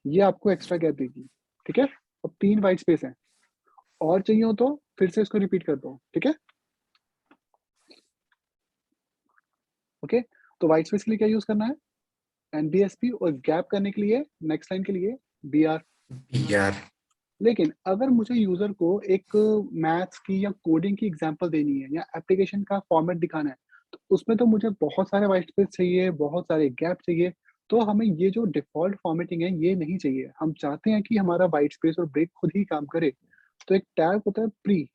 ये आपको एक्स्ट्रा गैप देगी, ठीक है। अब 3 व्हाइट स्पेस हैं, और चाहिए हो तो फिर से इसको रिपीट कर दो, ठीक है। ओके, तो व्हाइट स्पेस के लिए क्या यूज करना है, NBSP, और गैप करने के लिए नेक्स्ट लाइन के लिए BR। यार। लेकिन अगर मुझे यूजर को एक मैथ्स की या कोडिंग की एग्जांपल देनी है या एप्लीकेशन का फॉर्मेट दिखाना है, तो उसमें तो मुझे बहुत सारे व्हाइट स्पेस चाहिए, बहुत सारे गैप चाहिए। तो हमें ये जो डिफॉल्ट फॉर्मेटिंग है ये नहीं चाहिए, हम चाहते हैं कि हमारा व्हाइट स्पेस और ब्रेक खुद ही काम करे। तो एक टैग होता है प्री,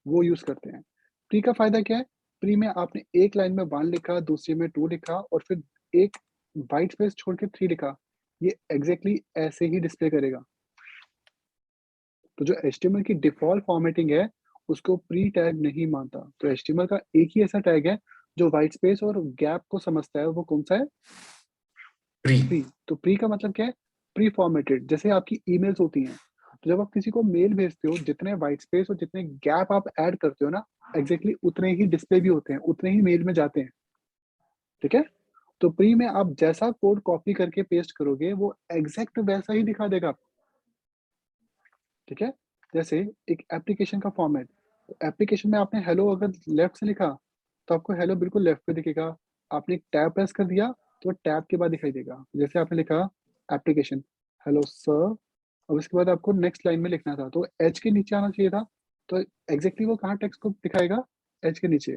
वो यूज करते हैं। प्री का फायदा क्या है, प्री में आपने एक लाइन में 1 लिखा, दूसरी में 2 लिखा, और फिर एक व्हाइट स्पेस छोड़ के 3 लिखा, ये एग्जैक्टली ऐसे ही डिस्प्ले करेगा। तो जो HTML की डिफॉल्ट फॉर्मेटिंग है उसको प्री टैग नहीं मानता। तो HTML का एक ही ऐसा टैग है जो व्हाइट स्पेस और गैप को समझता है, वो कौन सा है, प्री। प्री। तो प्री का मतलब क्या है, प्री फॉर्मेटेड। जैसे आपकी ईमेल्स होती हैं, तो जब आप किसी को मेल भेजते हो, जितने व्हाइट स्पेस और जितने गैप आप ऐड करते हो ना, एग्जैक्टली उतने ही डिस्प्ले भी होते हैं, उतने ही मेल में जाते हैं, ठीक है। तो प्री में आप जैसा कोड कॉपी करके पेस्ट करोगे वो एग्जैक्ट वैसा ही दिखा देगा आपको, ठीक है। जैसे एक एप्लीकेशन का फॉर्मेट, एप्लीकेशन में आपने हेलो अगर लेफ्ट से लिखा तो आपको हेलो बिल्कुल लेफ्ट पे दिखेगा। आपने एक टैब प्रेस कर दिया तो टैब के बाद दिखाई देगा। जैसे आपने लिखा एप्लीकेशन हेलो सर, अब उसके बाद आपको नेक्स्ट लाइन में लिखना था तो एच के नीचे आना चाहिए था। तो एग्जैक्टली वो कहाँ टेक्स्ट को दिखाएगा, एच के नीचे,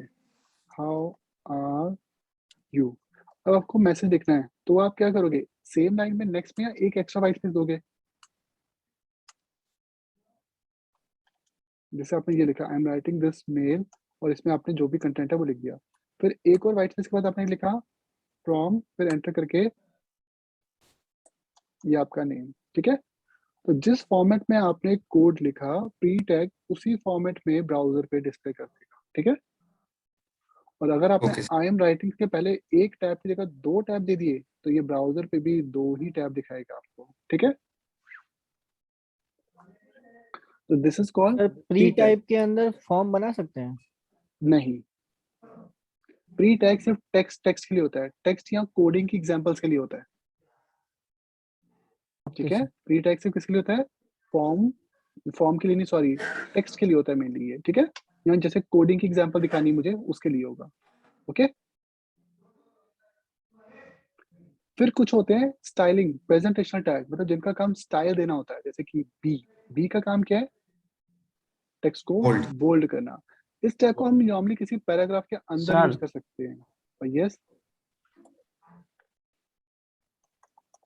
हाउ आर यू। अब आपको मैसेज लिखना है तो आप क्या करोगे, सेम लाइन में नेक्स्ट में एक एक्स्ट्रा व्हाइट स्पेस दोगे। जैसे आपने ये लिखा I am writing this mail, और इसमें आपने जो भी कंटेंट है वो लिख दिया। फिर एक और व्हाइट स्पेस के बाद आपने लिखा फ्रॉम, फिर एंटर करके ये आपका नेम, ठीक है। तो जिस फॉर्मेट में आपने कोड लिखा प्री टैग उसी फॉर्मेट में ब्राउजर पे डिस्प्ले कर देगा, ठीक है। और अगर आपने ओके। आई एम राइटिंग के पहले एक टैब की जगह 2 टैब दे दिए तो ये ब्राउजर पे भी 2 ही टैब दिखाएगा आपको, ठीक है। तो this is called sir pre pre tag. Type के अंदर फॉर्म बना सकते हैं? नहीं, प्री टैग सिर्फ टेक्स्ट के लिए होता है, टेक्स्ट या कोडिंग की एग्जांपल्स के लिए होता है, ठीक ओके है। सर। प्री टैग सिर्फ किसके लिए होता है, फॉर्म फॉर्म के लिए नहीं, सॉरी, टेक्स्ट के लिए होता है मेनली ये, ठीक है। यहाँ जैसे कोडिंग की एग्जांपल दिखानी है मुझे, उसके लिए होगा, ओके। फिर कुछ होते हैं स्टाइलिंग प्रेजेंटेशनल टैग, मतलब जिनका काम स्टाइल देना होता है, जैसे कि बी का काम क्या है, टेक्स्ट को Bold. बोल्ड करना। इस टैग को हम नॉर्मली किसी पैराग्राफ के अंदर Sir. यूज कर सकते हैं। और यस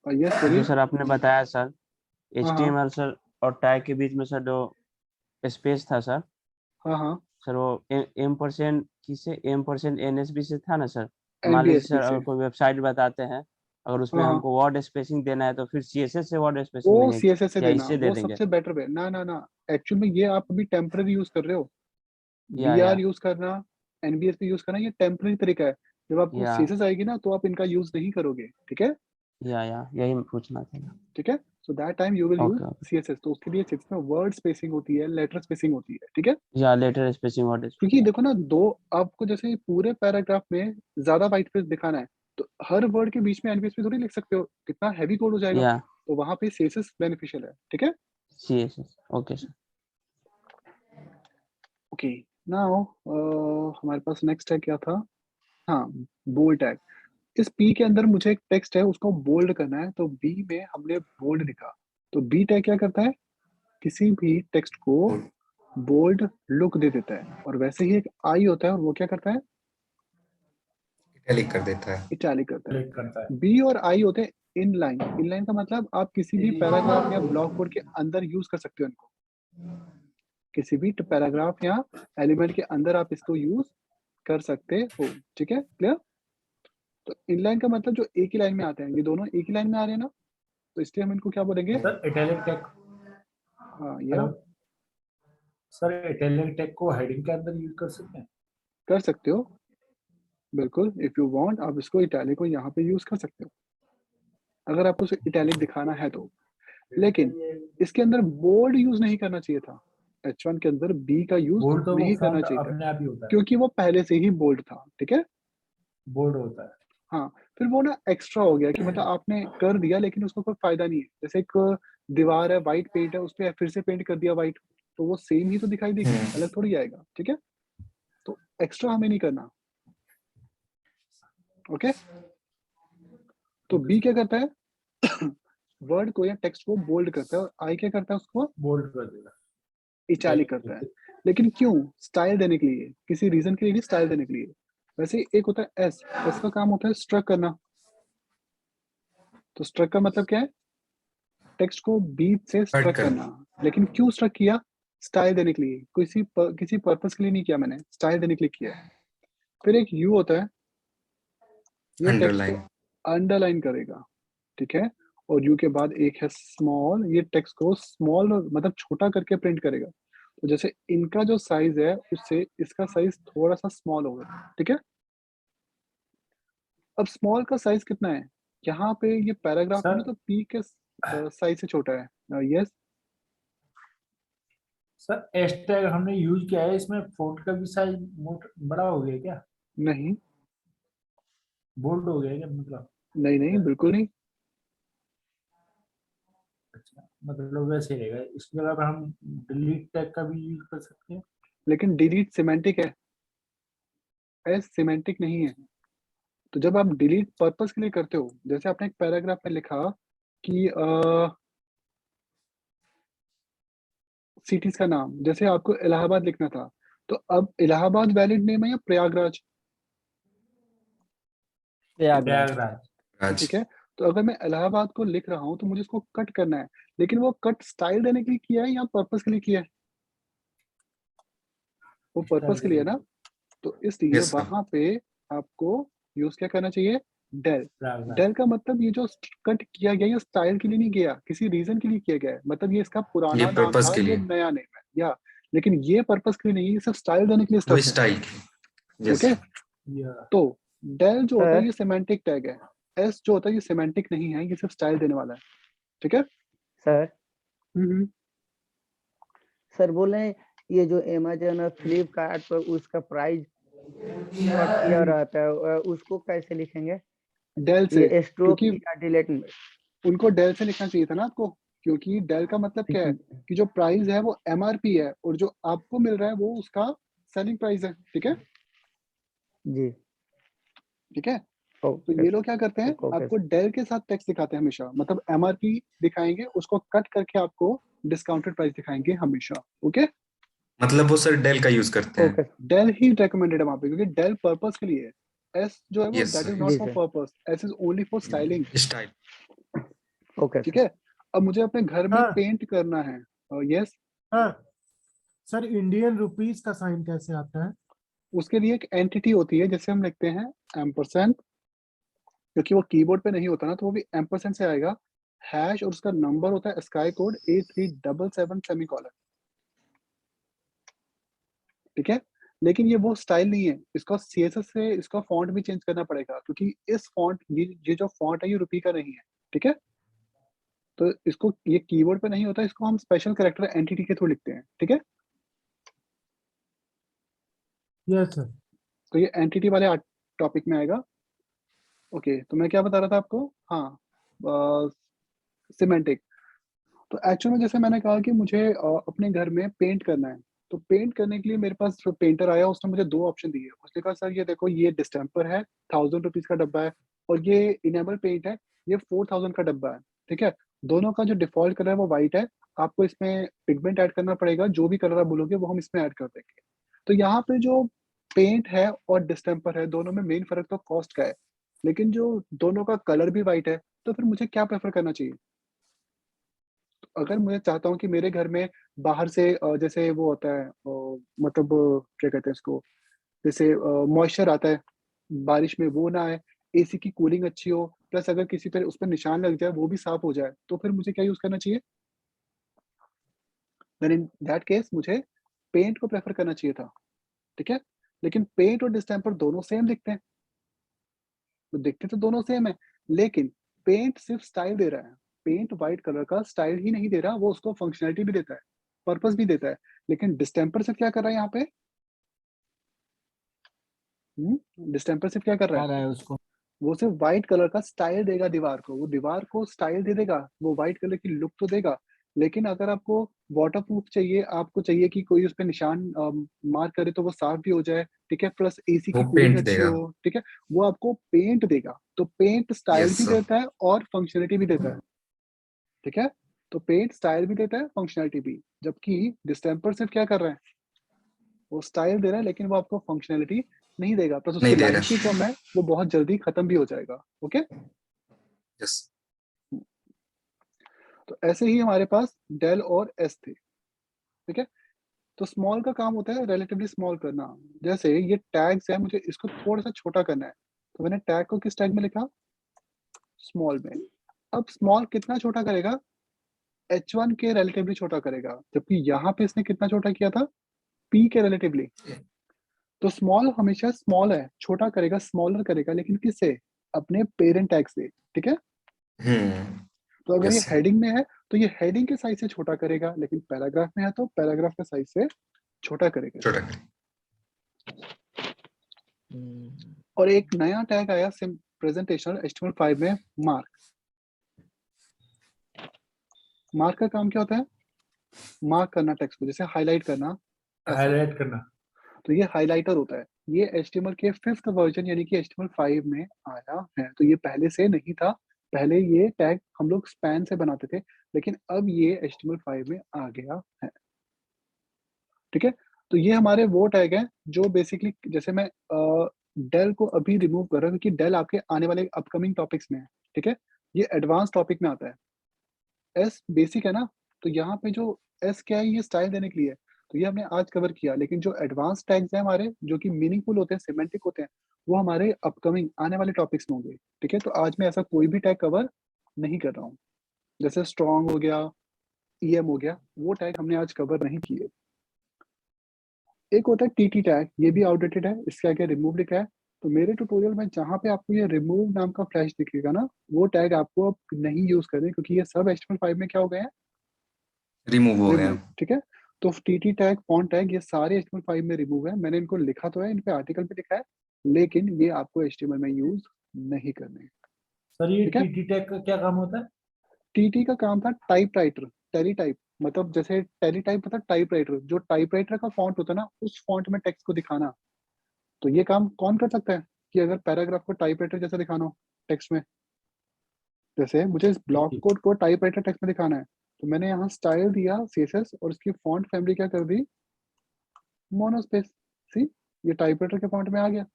जो बोलिए। सर आपने बताया सर, हाँ HTML सर और टैग के बीच में सर जो स्पेस था सर, हाँ सर वो M% किसे M% NSB से था ना सर। मान लीजिए NBSB सर से, अगर कोई वेबसाइट बताते हैं, अगर उसमें हाँ हमको वर्ड स्पेसिंग देना है तो फिर CSS से वर्ड स्पेसिंग वो देंगे CSS से या देना, इससे दे वो देंगे? सबसे बेटर वे। ना एक्चुअल में ये आप अभी टेम्पररी यूज कर रहे हो। या BR यूज करना, NBSB यूज करना, ये टेम्पररी तरीका है। जब आपको या CSS आएगी ना तो आप इनका यूज नहीं करोगे, ठीक है। यही पूछना था। ठीक है, so that time you will use okay okay. CSS। तो उसके लिए CSS में वर्ड स्पेसिंग होती है, लेटर स्पेसिंग होती है, ठीक है। या लेटर स्पेसिंग वर्ड क्योंकि स्पेसिंग। देखो ना, दो आपको जैसे पूरे पैराग्राफ में ज्यादा वाइट स्पेस दिखाना है, तो हर वर्ड के बीच में NBSB थोड़ी लिख सकते हो, कितना हैवी कोड हो जाएगा। या तो वहां पे CSS बेनिफिशियल है, ठीक है। CSS। Okay sir. Okay, now हमारे पास नेक्स्ट है क्या था, हाँ, बोल्ड टैग। इस P के अंदर मुझे एक टेक्स्ट है, उसको बोल्ड करना है, तो B में हमने बोल्ड लिखा। तो B टैग क्या करता है, किसी भी टेक्स्ट को बोल्ड लुक दे देता है। और वैसे ही एक I होता है, और वो क्या करता है, इटैलिक कर देता है। इटैलिक करता है। क्लिक करता है। B और I होते हैं इनलाइन। इनलाइन का मतलब आप किसी भी पैराग्राफ या ब्लॉक कोड के अंदर यूज कर सकते हो इनको, किसी भी पैराग्राफ या एलिमेंट के अंदर आप इसको यूज कर सकते हो, ठीक है, क्लियर। तो इनलाइन का मतलब जो एक ही लाइन में आते हैं, ये दोनों एक ही लाइन में आ रहे हैं ना, तो इसलिए हम इनको क्या बोलेंगे, सर इटैलिक टैग, हाँ, या हेलो सर, इटैलिक टैग को हेडिंग के अंदर यूज कर सकते हैं? कर सकते हो, बिल्कुल। इफ यू वांट आप इसको इटैलिक को यहाँ पे यूज कर सकते हो, अगर आपको इटैलिक दिखाना है तो। लेकिन इसके अंदर बोल्ड यूज नहीं करना चाहिए था, H1 के अंदर B का यूज बोल्ड तो वो नहीं करना फॉन्ट चाहिए था, अपने आप ही होता है, क्योंकि वो पहले से ही बोल्ड था, ठीक है। बोल्ड होता है। हाँ, फिर वो ना एक्स्ट्रा हो गया कि मतलब आपने कर दिया लेकिन उसका कोई फायदा नहीं है। जैसे एक दीवार है, व्हाइट पेंट है, उस पे फिर से पेंट कर दिया व्हाइट, तो वो सेम ही तो दिखाई देगी, अलग थोड़ी आएगा, ठीक है। तो एक्स्ट्रा हमें नहीं करना, ओके। तो B क्या करता है वर्ड को या टेक्स्ट को बोल्ड करता है, और I क्या करता है, उसको बोल्ड कर देगा। इटैलिक करता है। लेकिन क्यों, स्टाइल देने के लिए, किसी रीजन के लिए नहीं, स्टाइल देने के लिए। वैसे एक होता है S का काम होता है स्ट्रक करना। तो स्ट्रक का मतलब क्या है, टेक्स्ट को बीच से स्ट्रक करना। करना। लेकिन क्यों स्ट्रक किया, स्टाइल देने के लिए, किसी पर्पस के लिए नहीं किया मैंने, स्टाइल देने के लिए किया है। फिर एक U होता है, ये टेक्स्ट को अंडरलाइन। अंडरलाइन करेगा, ठीक है। और U के बाद एक है स्मॉल, ये टेक्स्ट को स्मॉल मतलब छोटा करके प्रिंट करेगा। तो जैसे इनका जो साइज है उससे इसका साइज थोड़ा सा स्मॉल होगा, ठीक है। अब स्मॉल का साइज कितना है, यहाँ पे ये पैराग्राफ है ना, सर तो P के साइज से छोटा है, यस। सर एस टैग हमने यूज किया है, इसमें फोंट का भी साइज बड़ा हो गया क्या? नहीं बोल्ड हो गया क्या मतलब? नहीं नहीं, बिल्कुल नहीं। अच्छा, मतलब वैसे ही रहेगा। इसके अलावा हम डिलीट टैग का भी यूज कर सकते हैं? लेकिन डिलीट सिमेंटिक है, एस सिमेंटिक नहीं है। तो जब आप डिलीट पर्पस के लिए करते हो, जैसे आपने एक पैराग्राफ में लिखा कि सिटीज का नाम, जैसे आपको इलाहाबाद लिखना था, तो अब इलाहाबाद वैलिड नेम है या प्रयागराज, प्रयागराज। प्रयागराज। राज। ठीक है। तो अगर मैं इलाहाबाद को लिख रहा हूँ तो मुझे इसको कट करना है, लेकिन वो कट स्टाइल देने के लिए किया है या पर्पस के लिए किया है, वो पर्पस के लिए है ना। तो इसलिए यस सर। वहां पे आपको यूज क्या करना चाहिए, डेल। प्रयागराज। डेल का मतलब ये जो कट किया गया ये स्टाइल के लिए नहीं किया, किसी रीजन के लिए किया गया है। मतलब ये इसका ये पुराना नाम पर्पस था, के ये लिए, नया नेम है, या लेकिन ये पर्पस के लिए नहीं है, ये सिर्फ स्टाइल देने के लिए वो स्टफ है, स्टाइल की। Yes okay. सर। या तो डेल जो होता है सर ये सिमेंटिक टैग है, एस जो होता है ये सिमेंटिक नहीं है, ये सिर्फ स्टाइल देने वाला है, ठीक है। सर हम्म। सर बोल रहे हैं ये जो अमेजन और फ्लिपकार्ट पर उसका प्राइस कट किया रहता है उसको कैसे लिखेंगे? डेल से, ये स्ट्रोक क्योंकि या डिलीट में? उनको डेल से लिखना चाहिए था ना आपको, क्योंकि डेल का मतलब क्या है कि जो प्राइस है वो एमआरपी है और जो आपको मिल रहा है वो उसका सेलिंग प्राइस है। ठीक है, जी ठीक है। तो ओके ये लोग क्या करते हैं, ओके आपको डेल के साथ टैक्स दिखाते हैं हमेशा, मतलब एमआरपी दिखाएंगे, उसको कट करके आपको डिस्काउंटेड प्राइस दिखाएंगे हमेशा। ओके, मतलब वो सर डेल का यूज करते हैं। ओके डेल ही रिकमेंडेड है वहां पे, क्योंकि डेल पर्पस के लिए है। एस जो है वो Yes, that is sir. Not जी for sir purpose, S is only for styling. Style. Okay ठीक सर है, अब मुझे अपने घर में हाँ पेंट करना है। यस, हाँ सर, इंडियन रुपीस का साइन कैसे आता है? उसके लिए एक एंटिटी होती है, जैसे हम लिखते हैं एम्परसेंड, क्योंकि वो कीबोर्ड पे नहीं होता ना, तो वो भी एम्परसेंड से आएगा। हैश और उसका नंबर होता है स्काई कोड 8377 सेमीकोलन। ठीक है, लेकिन ये वो स्टाइल नहीं है, इसका सीएसएस से इसका फॉन्ट भी चेंज करना पड़ेगा, क्योंकि इस फॉन्ट ये जो फॉन्ट है ये रुपी का नहीं है। ठीक है, तो इसको ये कीबोर्ड पे नहीं होता, इसको हम स्पेशल कैरेक्टर एंटिटी के थ्रू लिखते हैं। ठीक है, यस सर। तो ये एंटिटी वाले टॉपिक में आएगा। ओके, तो मैं क्या बता रहा था आपको, हाँ, सिमेंटिक। तो एक्चुअल में जैसे मैंने कहा कि मुझे अपने घर में पेंट करना है, तो पेंट करने के लिए मेरे पास जो पेंटर आया उसने मुझे दो ऑप्शन दिए। उसने कहा सर ये देखो, ये डिस्टेम्पर है, 1000 रुपीज का डब्बा है, और ये इनेबल पेंट है, ये 4000 का डब्बा है। ठीक है, दोनों का जो डिफॉल्ट कलर है वो व्हाइट है, आपको इसमें पिगमेंट ऐड करना पड़ेगा, जो भी कलर आप बोलोगे वो हम इसमें ऐड कर देंगे। तो यहाँ पे जो पेंट है और डिस्टेम्पर है, दोनों में मेन फर्क तो कॉस्ट का है, लेकिन जो दोनों का कलर भी व्हाइट है, तो फिर मुझे क्या प्रेफर करना चाहिए? अगर मैं चाहता हूँ कि मेरे घर में बाहर से जैसे वो होता है, मतलब क्या कहते हैं इसको, जैसे मॉइस्चर आता है बारिश में, वो ना आए, एसी की कूलिंग अच्छी हो, प्लस अगर किसी पर उस पर निशान लग जाए वो भी साफ हो जाए, तो फिर मुझे क्या यूज करना चाहिए? देन इन दैट केस मुझे पेंट को प्रेफर करना चाहिए था। ठीक है, लेकिन पेंट और डिस्टेम्पर दोनों सेम दिखते हैं, तो दिखते तो दोनों सेम है, लेकिन पेंट सिर्फ स्टाइल दे रहा है। पेंट व्हाइट कलर का स्टाइल ही नहीं दे रहा, वो उसको फंक्शनैलिटी भी देता है, पर्पस भी देता है। लेकिन डिस्टेम्पर सिर्फ क्या कर रहा है यहाँ पे? डिस्टेम्पर सिर्फ क्या कर रहा आ है? रहा है उसको। वो सिर्फ व्हाइट कलर का स्टाइल देगा दीवार को, वो दीवार को स्टाइल दे देगा, वो व्हाइट कलर की लुक तो देगा। लेकिन अगर आपको वाटरप्रूफ चाहिए, आपको चाहिए कि कोई उस पर निशान मार्क करे तो वो साफ भी हो जाए, ठीक है, प्लस एसी वो की कूलिंग पेंट अच्छी देगा। हो, ठीक है, वो आपको पेंट देगा। तो पेंट स्टाइल यस भी सर। देता है और फंक्शनलिटी भी देता है। ठीक है, तो पेंट स्टाइल भी देता है, फंक्शनलिटी भी, जबकि डिस्टेम्पर सिर्फ क्या कर रहा है? वो स्टाइल दे रहा है, लेकिन वो आपको फंक्शनलिटी नहीं देगा, प्लस उसकी नहीं दे लाइफ रहा। भी कम है, वो बहुत जल्दी खत्म भी हो जाएगा। Okay, yes. तो ऐसे ही हमारे पास डेल और एस थे। ठीक है, तो स्मॉल का काम होता है रिलेटिवली स्मॉल करना। जैसे ये टैग्स है, मुझे इसको थोड़ा सा छोटा करना है, तो मैंने टैग को किस टैग में लिखा? स्मॉल में। अब स्मॉल कितना छोटा करेगा? H1 के रिलेटिवली छोटा करेगा, जबकि यहाँ पे इसने कितना छोटा किया था? P के रिलेटिवली। तो स्मॉल हमेशा स्मॉल है, छोटा करेगा, स्मॉलर करेगा, लेकिन किससे? अपने पेरेंट टैग से। ठीक है, हम्म। तो अगर ये यस सर। हेडिंग में है तो ये हेडिंग के साइज से छोटा करेगा, लेकिन पैराग्राफ में है तो पैराग्राफ के साइज से छोटा करेगा छोटा इसको। कर। और एक नया टैग आया सिम प्रेजेंटेशनल HTML5 में, मार्क। मार्क का काम क्या होता है? मार्क करना टेक्स्ट को, जैसे हाईलाइट करना, ऐसा। हाईलाइट करना। तो ये हाइलाइटर होता है, ये HTML के 5th वर्जन यानी कि HTML5 में आया है। तो ये पहले से नहीं था, पहले ये टैग हम लोग स्पैन से बनाते थे, लेकिन अब ये HTML5 में आ गया है। ठीक है, तो ये हमारे वो टैग हैं जो बेसिकली, जैसे मैं डेल को अभी रिमूव कर रहा हूँ क्योंकि डेल आपके आने वाले अपकमिंग टॉपिक्स में है। ठीक है, ये एडवांस टॉपिक में आता है। एस बेसिक है ना, तो यहाँ पे जो एस क्या है, ये स्टाइल देने के लिए है, तो ये हमने आज कवर किया। लेकिन जो एडवांस टैग्स हैं हमारे, जो कि मीनिंगफुल होते हैं, सिमेंटिक होते हैं, वो हमारे अपकमिंग आने वाले टॉपिक्स में होंगे। ठीक है, तो आज मैं ऐसा कोई भी टैग कवर नहीं कर रहा हूँ। जैसे स्ट्रॉन्ग हो गया, EM हो गया, वो टैग हमने आज कवर नहीं किए। एक होता है TT टैग, ये भी आउटडेटेड है, इसके आगे रिमूव लिखा है। तो मेरे ट्यूटोरियल में जहाँ पे आपको ये रिमूव नाम का फ्लैश दिखेगा ना, वो टैग आपको अब नहीं यूज करना है, क्योंकि ये सब HTML5 में क्या हो गए हैं? रिमूव हो गया। रिमूव। ठीक है, तो TT टैग, फॉन्ट टैग, ये सारे HTML5 में रिमूव है। मैंने इनको लिखा तो है, इन पे आर्टिकल पे लिखा है, लेकिन ये आपको HTML में यूज नहीं करने हैं। सर ये ठीक है, टीटी टैग का क्या काम होता है? टीटी का काम था टाइपराइटर, टेलीटाइप, मतलब जैसे टेलीटाइप मतलब टाइपराइटर, जो टाइपराइटर का फॉन्ट होता है ना, उस फॉन्ट में टेक्स्ट को दिखाना। तो ये काम कौन कर सकता है कि अगर पैराग्राफ को टाइपराइटर जैसा दिखाना हो टेक्स्ट में, जैसे मुझे इस ब्लॉक कोड को टाइपराइटर टेक्स्ट में दिखाना है, तो मैंने यहाँ स्टाइल दिया सीएसएस और इसकी फॉन्ट फैमिली क्या कर दी, मोनोस्पेस। सी, ये टाइपराइटर के फॉन्ट में आ गया,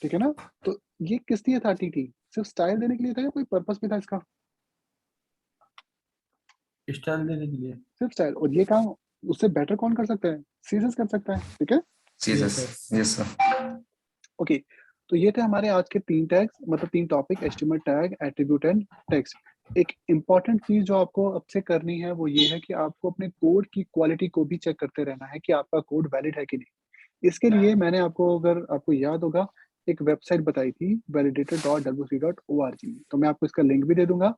ठीक है ना। तो ये किस लिए था टीटी, सिर्फ स्टाइल देने के लिए था या कोई पर्पस भी था इसका? स्टाइल देने के लिए। सिर्फ स्टाइल, और ये काम उससे बेटर कौन कर सकता है, सीएसएस कर सकता है, ठीक है। CSS, yes sir. ओके, तो ये थे हमारे आज के 3 टैग्स, मतलब 3 topic, HTML tag, attribute and text. एक इंपॉर्टेंट चीज जो आपको अब से करनी है वो ये है कि आपको अपने कोड की क्वालिटी को भी चेक करते रहना है कि आपका कोड वैलिड है कि नहीं। इसके लिए मैंने आपको, अगर आपको याद होगा, एक वेबसाइट बताई थी validator.wc.org, तो मैं आपको इसका लिंक भी दे दूंगा।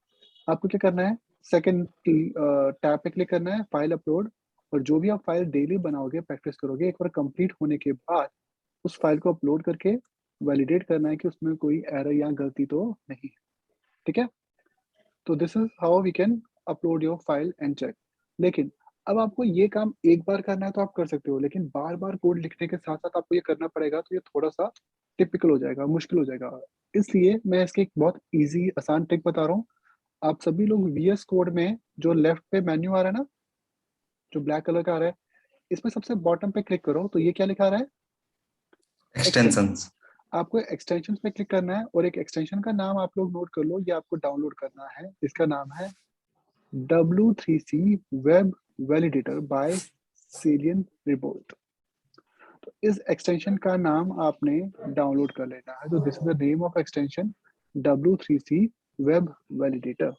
आपको क्या करना है, सेकंड टैब पे क्लिक करना है, फाइल अपलोड, और जो भी आप फाइल डेली बनाओगे, प्रैक्टिस करोगे, एक बार कंप्लीट होने के बाद उस फाइल को अपलोड करके वैलिडेट करना है कि उसमें कोई एरर या गलती तो नहीं है, ठीक है। तो this is how we can upload your file and check. लेकिन अब आपको ये काम एक बार करना है तो आप कर सकते हो, लेकिन बार बार कोड लिखने के साथ साथ आपको ये करना पड़ेगा, तो ये थोड़ा सा टिपिकल हो जाएगा, मुश्किल हो जाएगा। इसलिए मैं इसके एक बहुत ईजी आसान ट्रिक बता रहा हूँ। आप सभी लोग VS कोड में जो लेफ्ट पे मेन्यू आ रहा है ना, जो ब्लैक कलर का आ रहा है, इसमें सबसे बॉटम पे क्लिक करो, तो ये क्या लिखा रहा है, Extensions. आपको एक्सटेंशन पे क्लिक करना है, और एक एक्सटेंशन का नाम आप लोग नोट कर लो, ये आपको डाउनलोड करना है। इसका नाम है W3C वेब वैलिडेटर बाय सेलियन रिपोर्ट। तो इस एक्सटेंशन का नाम आपने डाउनलोड कर लेना है। तो this is the name of extension, W3C web validator.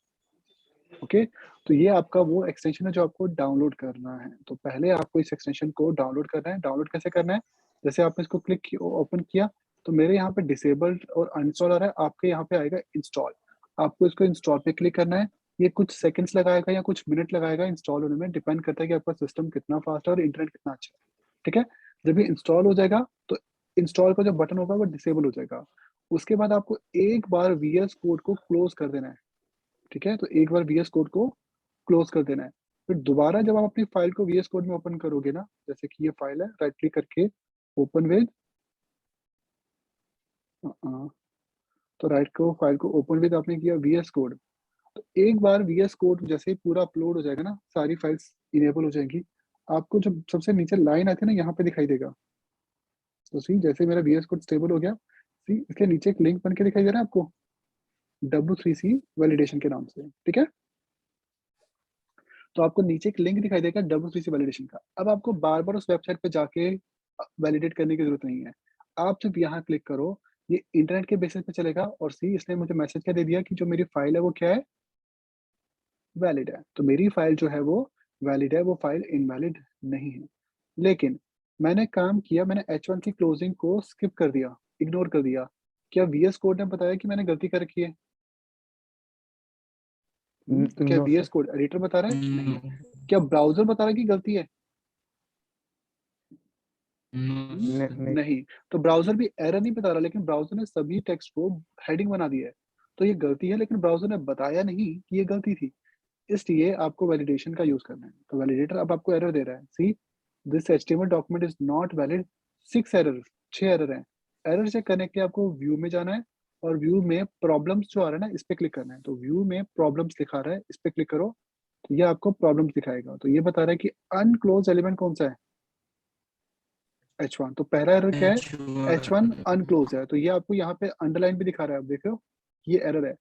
Okay, तो ये आपका वो एक्सटेंशन है जो आपको डाउनलोड करना है। तो पहले आपको इस एक्सटेंशन को डाउनलोड करना है। डाउनलोड कैसे करना है, जैसे आपने इसको क्लिक ओपन किया, तो मेरे यहाँ पे डिसेबल्ड और अनइंस्टॉल आ रहा है, आपके यहाँ पे आएगा इंस्टॉल। आपको इसको इंस्टॉल पे क्लिक करना है। ये कुछ सेकंड्स लगाएगा या कुछ मिनट लगाएगा इंस्टॉल होने में, डिपेंड करता है कि आपका सिस्टम कितना फास्ट है और इंटरनेट कितना अच्छा है, ठीक है। जब ये इंस्टॉल हो जाएगा तो इंस्टॉल का जो बटन होगा वो डिसेबल हो जाएगा। उसके बाद आपको एक बार VS कोड को क्लोज कर देना है, ठीक है। तो एक बार VS कोड को क्लोज कर देना है। फिर दोबारा जब आप अपनी फाइल को VS कोड में ओपन करोगे ना, जैसे कि ये फाइल है, राइट क्लिक करके ओपन विद, तो राइट को फाइल को ओपन विद आपने किया VS कोड, तो एक बार VS कोड जैसे ही पूरा अपलोड हो जाएगा ना, सारी फाइल्स इनेबल हो जाएंगी। आपको जब सबसे नीचे लाइन आती है ना, यहाँ पे दिखाई देगा। तो सी, जैसे मेरा VS कोड स्टेबल हो गया, सी इसके नीचे एक लिंक बन के दिखाई दे रहा है आपको, W3C वैलिडेशन के नाम से, ठीक है। तो आपको नीचे एक लिंक दिखाई देगा W3C वैलिडेशन का। अब आपको बार बार उस वेबसाइट पे जाके वैलिडेट करने की जरूरत नहीं है। आप जब यहाँ क्लिक करो, ये इंटरनेट के बेसिस पे चलेगा, और सी इसने मुझे मैसेज क्या दे दिया कि जो मेरी फाइल है वो क्या है, वैलिड है। तो मेरी फाइल जो है वो वैलिड है, वो फाइल इनवैलिड नहीं है। लेकिन मैंने काम किया, मैंने H1 की क्लोजिंग को स्किप कर दिया, इग्नोर कर दिया। क्या VS कोड ने बताया कि मैंने गलती कर रखी है? तो क्या no VS sir, code editor बता रहा है? नहीं। क्या ब्राउजर बता रहा है कि गलती है? नहीं नहीं। तो ब्राउजर भी एरर नहीं बता रहा, लेकिन ब्राउजर ने सभी टेक्स्ट को हेडिंग बना दिया है। तो ये गलती है, लेकिन ब्राउजर ने बताया नहीं कि ये गलती थी। इसलिए आपको वैलिडेशन का यूज करना है। तो वैलिडेटर अब आपको एरर दे रहा है, see this HTML document is not valid, 6 error, 6 error हैं। एरर चेक करने के लिए आपको व्यू में जाना है, और व्यू में प्रॉब्लम्स जो आ रहा है ना, इस पे क्लिक करना है। तो व्यू में प्रॉब्लम्स लिखा रहा है, इस पे क्लिक करो, तो ये आपको प्रॉब्लम्स दिखाएगा। तो ये बता रहा है कि अनक्लोज एलिमेंट कौन सा है, H1। तो पहला एरर क्या है, H1 अनक्लोज है। तो ये आपको यहाँ पे अंडरलाइन भी दिखा रहा है, आप देख रहे हो, ये एरर है।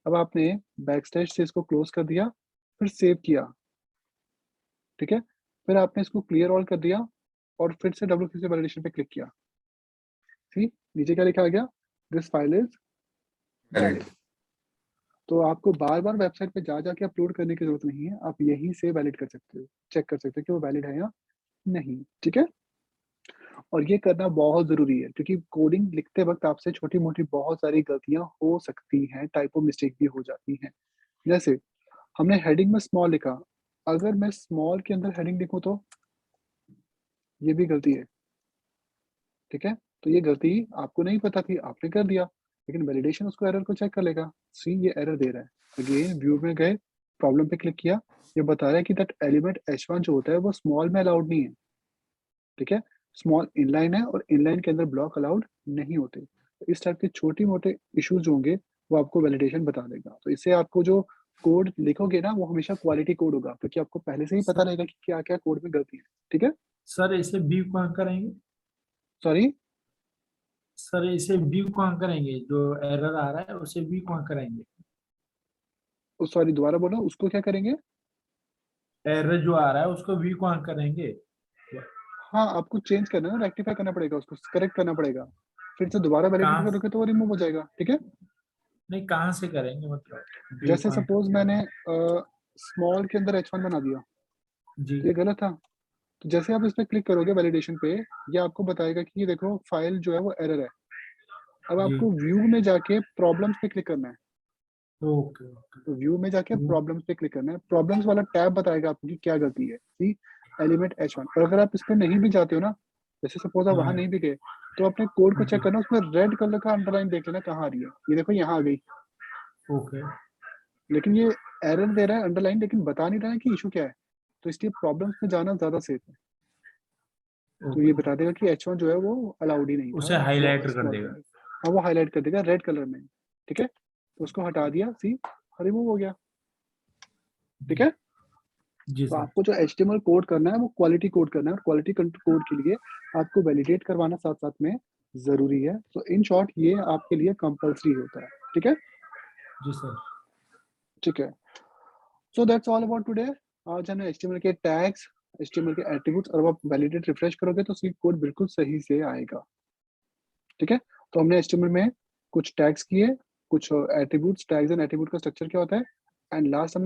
अब आपने बैकस्लैश से इसको क्लोज कर दिया, फिर सेव किया, ठीक है। फिर आपने इसको क्लियर ऑल कर दिया, और फिर से W3C वैलिडेशन पे क्लिक किया। सी, नीचे क्या लिखा गया, दिस फाइल इज वैलिड। तो आपको बार बार वेबसाइट पे जा जाके अपलोड करने की जरूरत नहीं है, आप यहीं से वैलिड कर सकते हो, चेक कर सकते हो कि वो वैलिड है या नहीं, ठीक है। और ये करना बहुत जरूरी है, क्योंकि कोडिंग लिखते वक्त आपसे छोटी मोटी बहुत सारी गलतियां हो सकती हैं, टाइपो मिस्टेक भी हो जाती हैं। जैसे हमने हेडिंग में स्मॉल लिखा, अगर मैं स्मॉल के अंदर हेडिंग लिखूं तो ये भी गलती है, ठीक है। तो ये गलती आपको नहीं पता थी, आपने कर दिया। लेकिन वैलिडेशन उसको एरर को चेक कर लेगा, सी ये एरर दे रहा है। अगेन व्यू में गए, प्रॉब्लम पे क्लिक किया, ये बता रहा है कि दैट एलिमेंट H1 जो होता है वो स्मॉल में अलाउड नहीं है, ठीक है, स्मॉल इनलाइन है और इनलाइन के अंदर ब्लॉक अलाउड नहीं होते। तो इस टाइप के छोटे मोटे इश्यूज जो होंगे वो आपको वैलिडेशन बता देगा। तो इससे आपको जो कोड लिखोगे ना वो हमेशा क्वालिटी कोड होगा, क्योंकि आपको पहले से ही पता रहेगा कि क्या क्या कोड में गलती है, ठीक है। सर इसे व्यू कहाँ करेंगे? सॉरी, सर इसे व्यू कहाँ करेंगे? जो एरर आ रहा है उसे व्यू कहाँ करेंगे? सॉरी दोबारा बोलो, उसको क्या करेंगे? एरर जो आ रहा है उसको व्यू कहाँ करेंगे? हाँ, आपको चेंज करना है ना, रेक्टिफाई करना पड़ेगा, उसको करेक्ट करना पड़ेगा, फिर से दोबारा वैलिडेट कहाँ? करोगे तो वो रिमूव हो जाएगा, ठीक है। नहीं, कहाँ से करेंगे मतलब? view जैसे कहाँ सपोज करके? मैंने स्मॉल के अंदर H1 बना दिया, जी तो ये गलत था। तो जैसे आप इस पे क्लिक करोगे वैलिडेशन पे, ये आपको बताएगा कि ये देखो फाइल जो है वो एरर है। अब जी आपको व्यू में जाके प्रॉब्लम्स पे क्लिक करना है, ओके ओके तो व्यू में जाके View- प्रॉब्लम्स पे क्लिक करना है, प्रॉब्लम्स वाला टैब बताएगा आपको कि क्या गलती है, सी एलिमेंट H1। और अगर आप इस पे नहीं भी जाते हो ना, जैसे सपोज आप वहां हाँ नहीं भी गए, तो अपने कोड को जी चेक करना, उसमें रेड कलर का अंडरलाइन देख लेना कहाँ आ रही है, ये देखो यहाँ आ गई, ओके लेकिन ये एरर दे रहा है अंडरलाइन, लेकिन बता नहीं रहा है कि इशू क्या है, तो इसलिए प्रॉब्लम्स में जाना ज्यादा सेफ है। तो ये ओके बता देगा कि H1 जो है वो अलाउड ही नहीं था, उसे हाईलाइट कर small देगा। में। हाँ, वो हाईलाइट कर देगा रेड कलर में, ठीक है, तो उसको हटा दिया, सी रिमूव हो गया, ठीक है। जी तो सर आपको जो HTML कोड करना है वो क्वालिटी कोड करना है, और क्वालिटी कोड के लिए आपको वैलिडेट करवाना साथ साथ में जरूरी है। तो इन शॉर्ट ये आपके लिए कंपल्सरी होता है, ठीक है, जी सर ठीक है। So that's all about today. आज हमने HTML के टैग्स, HTML के एट्रीब्यूट्स, और आप वैलिडेट रिफ्रेश करोगे तो सी कोड बिल्कुल सही से आएगा, ठीक है। तो हमने HTML में कुछ टैग्स किए, कुछ एट्रीब्यूट्स, टैग्स एंड एट्रीब्यूट का स्ट्रक्चर क्या होता है, एंड लास्ट